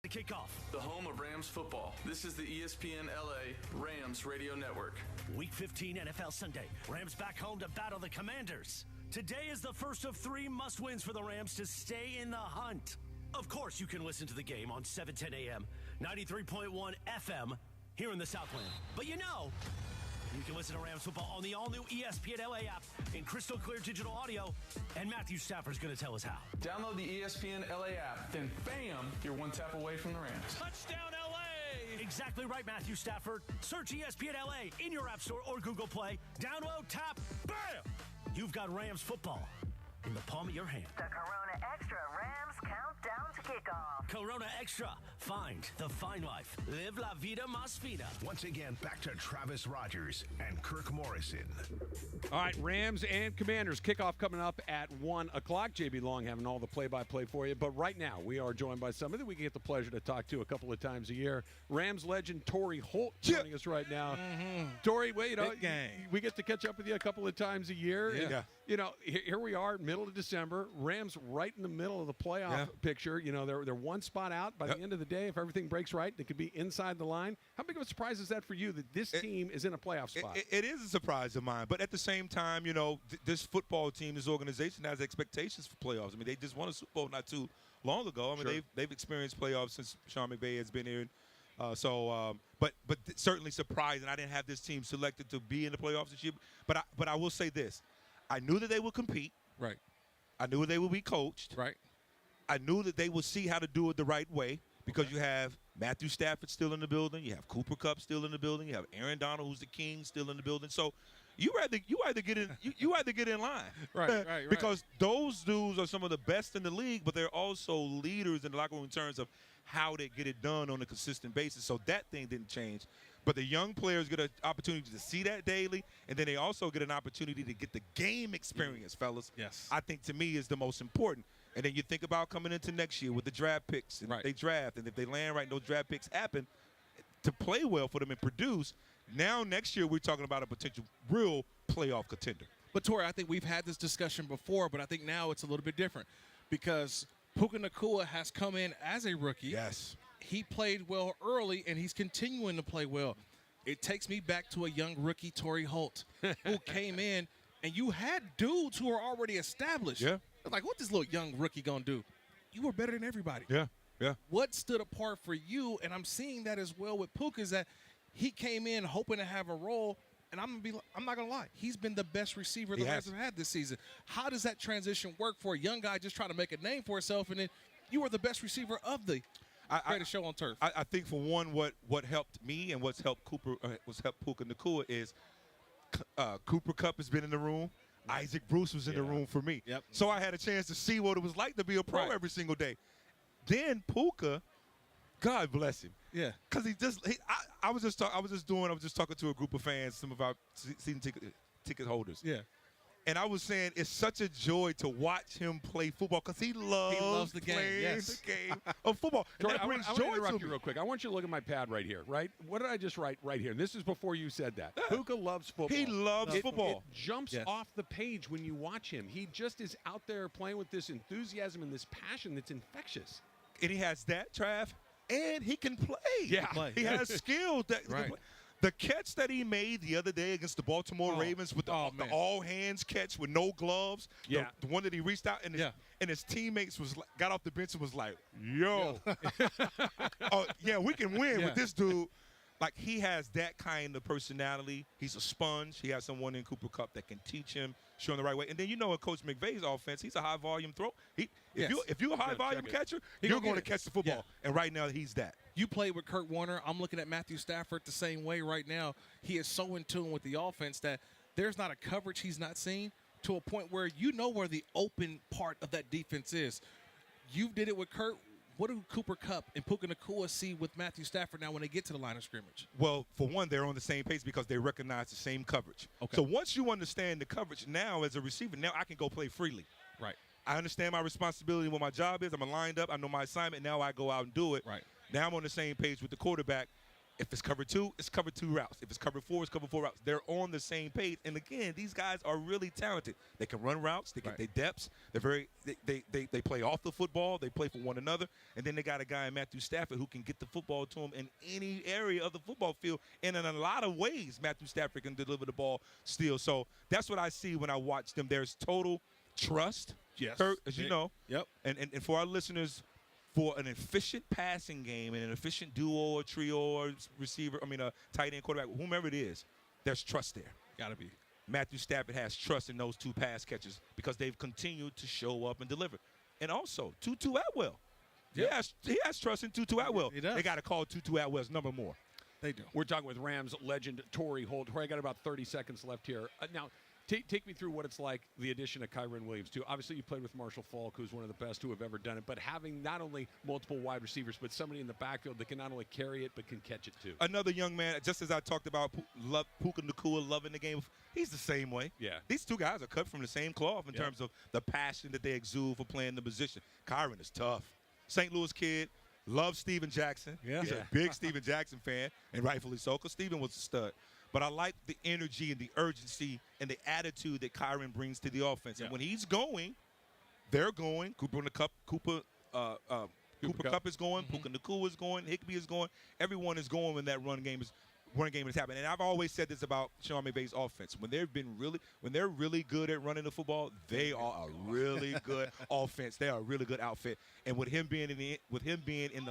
The kickoff.
The home of Rams football. This is the ESPN LA Rams Radio Network.
Week 15 NFL Sunday. Rams back home to battle the Commanders. Today is the first of 3 must-wins for the Rams to stay in the hunt. Of course, you can listen to the game on 710 AM, 93.1 FM here in the Southland. But you can listen to Rams football on the all-new ESPN LA app in crystal clear digital audio. And Matthew Stafford's going to tell us how.
Download the ESPN LA app, then bam, you're 1 tap away from the Rams.
Touchdown LA! Exactly right, Matthew Stafford. Search ESPN LA in your app store or Google Play. Download, tap, bam! You've got Rams football in the palm of your hand.
The Corona Extra Rams Countdown to Kickoff.
Corona Extra. Find the fine life. Live la vida más fina.
Once again, back to Travis Rogers and Kirk Morrison.
All right, Rams and Commanders kickoff coming up at 1 o'clock. JB Long having all the play-by-play for you. But right now, we are joined by somebody that we get the pleasure to talk to a couple of times a year. Rams legend Torry Holt joining us right now. Torry, wait, we get to catch up with you a couple of times a year.
Yeah.
And, here we are, middle of December. Rams right in the middle of the playoff picture. They're 1 spot out. By the end of the day, if everything breaks right, they could be inside the line. How big of a surprise is that for you that this team is in a playoff spot?
It is a surprise of mine. But at the same time, this football team, this organization has expectations for playoffs. I mean, they just won a Super Bowl not too long ago. I mean, they've experienced playoffs since Sean McVay has been here. But certainly surprising. I didn't have this team selected to be in the playoffs this year. But I will say this. I knew that they would compete.
Right.
I knew they would be coached.
Right.
I knew that they would see how to do it the right way because you have Matthew Stafford still in the building. You have Cooper Kupp still in the building. You have Aaron Donald, who's the king, still in the building. So you either get in line.
Right.
Because those dudes are some of the best in the league, but they're also leaders in the locker room in terms of how they get it done on a consistent basis. So that thing didn't change. But the young players get an opportunity to see that daily, and then they also get an opportunity to get the game experience, fellas.
Yes.
I think, to me, is the most important. And then you think about coming into next year with the draft picks, and if they draft, and if they land right and those draft picks happen, to play well for them and produce, Now next year we're talking about a potential real playoff contender.
But, Torry, I think we've had this discussion before, but I think now it's a little bit different because Puka Nacua has come in as a rookie.
Yes.
He played well early, and he's continuing to play well. It takes me back to a young rookie, Torry Holt, who came in, and you had dudes who are already established.
Yeah.
Like, what this little young rookie going to do? You were better than everybody.
Yeah, yeah.
What stood apart for you, and I'm seeing that as well with Puka, is that he came in hoping to have a role. And I'm not going to lie. He's been the best receiver the Rams have had this season. How does that transition work for a young guy just trying to make a name for himself, and then you are the best receiver of the greatest show on turf?
I think, for one, what helped me and what's helped Puka Nacua is Cooper Kupp has been in the room. Isaac Bruce was in the room for me.
Yep.
So I had a chance to see what it was like to be a pro every single day. Then Puka, God bless him.
Yeah,
because I was just talking to a group of fans, some of our season ticket holders.
Yeah,
and I was saying it's such a joy to watch him play football because he loves
the game.
The game of football. And that brings
I
joy
want to interrupt
to
you
me.
real quick. I want you to look at my pad right here. Right, what did I just write right here? And this is before you said that. Puka loves football.
He loves football.
It jumps off the page when you watch him. He just is out there playing with this enthusiasm and this passion that's infectious.
And he has that, Trav. And he can play.
Yeah.
He has skills. The catch that he made the other day against the Baltimore Ravens with the all-hands catch with no gloves, the one that he reached out and his teammates got off the bench and was like, yo, we can win with this dude. Like, he has that kind of personality. He's a sponge. He has someone in Cooper Kupp that can teach him, show him the right way. And then, in Coach McVay's offense, he's a high-volume throw. If you're a high-volume catcher, you're going to catch the football. Yeah. And right now, he's that.
You played with Kurt Warner. I'm looking at Matthew Stafford the same way right now. He is so in tune with the offense that there's not a coverage he's not seen to a point where you know where the open part of that defense is. You did it with Kurt. What do Cooper Kupp and Puka Nacua see with Matthew Stafford now when they get to the line of scrimmage?
Well, for one, they're on the same page because they recognize the same coverage.
Okay.
So once you understand the coverage, now as a receiver, now I can go play freely.
Right.
I understand my responsibility, what my job is. I'm lined up. I know my assignment. Now I go out and do it.
Right.
Now I'm on the same page with the quarterback. If it's cover 2, it's cover 2 routes. If it's cover 4, it's cover 4 routes. They're on the same page. And again, these guys are really talented. They can run routes. They get their depths. They're they play off the football. They play for one another. And then they got a guy in Matthew Stafford who can get the football to him in any area of the football field. And in a lot of ways, Matthew Stafford can deliver the ball still. So that's what I see when I watch them. There's total trust.
Yes.
Kurt, as you know.
Yep.
And for our listeners, for an efficient passing game and an efficient duo or trio or receiver, a tight end, quarterback, whomever it is, there's trust there.
Got to be.
Matthew Stafford has trust in those 2 pass catchers because they've continued to show up and deliver. And also, Tutu Atwell. Yep. He has trust in Tutu Atwell.
He does.
They got to call Tutu Atwell's number more.
They do.
We're talking with Rams legend Torry Holt. Torry, I got about 30 seconds left here. Now, take me through what it's like, the addition of Kyren Williams, too. Obviously, you played with Marshall Faulk, who's one of the best who have ever done it, but having not only multiple wide receivers, but somebody in the backfield that can not only carry it, but can catch it, too.
Another young man, just as I talked about Puka Nacua loving the game, he's the same way.
Yeah.
These 2 guys are cut from the same cloth in terms of the passion that they exude for playing the position. Kyren is tough. St. Louis kid, loves Steven Jackson.
Yeah.
He's a big Steven Jackson fan, and rightfully so, because Steven was a stud. But I like the energy and the urgency and the attitude that Kyren brings to the offense. Yeah. And when he's going, they're going. Cooper Kupp is going. Puka Nacua is going. Higbee is going. Everyone is going when that run game is happening. And I've always said this about Sean McVay's offense. When they're really good at running the football, they are a really good offense. They are a really good outfit. And with him being in the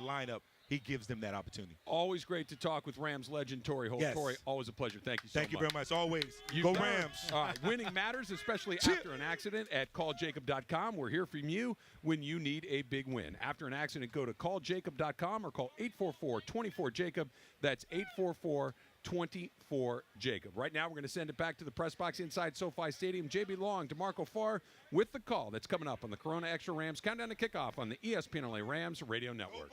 lineup, he gives them that opportunity.
Always great to talk with Rams legend Torry Holt.
Yes.
Torry, always a pleasure. Thank you so much.
Thank you very much. Always. Go Rams.
All right. Winning matters, especially after an accident at calljacob.com. We're here for you when you need a big win. After an accident, go to calljacob.com or call 844-24-JACOB. That's 844-24-JACOB. Right now, we're going to send it back to the press box inside SoFi Stadium. JB Long, DeMarco Far with the call that's coming up on the Corona Extra Rams Countdown to Kickoff on the ESPN LA Rams Radio Network.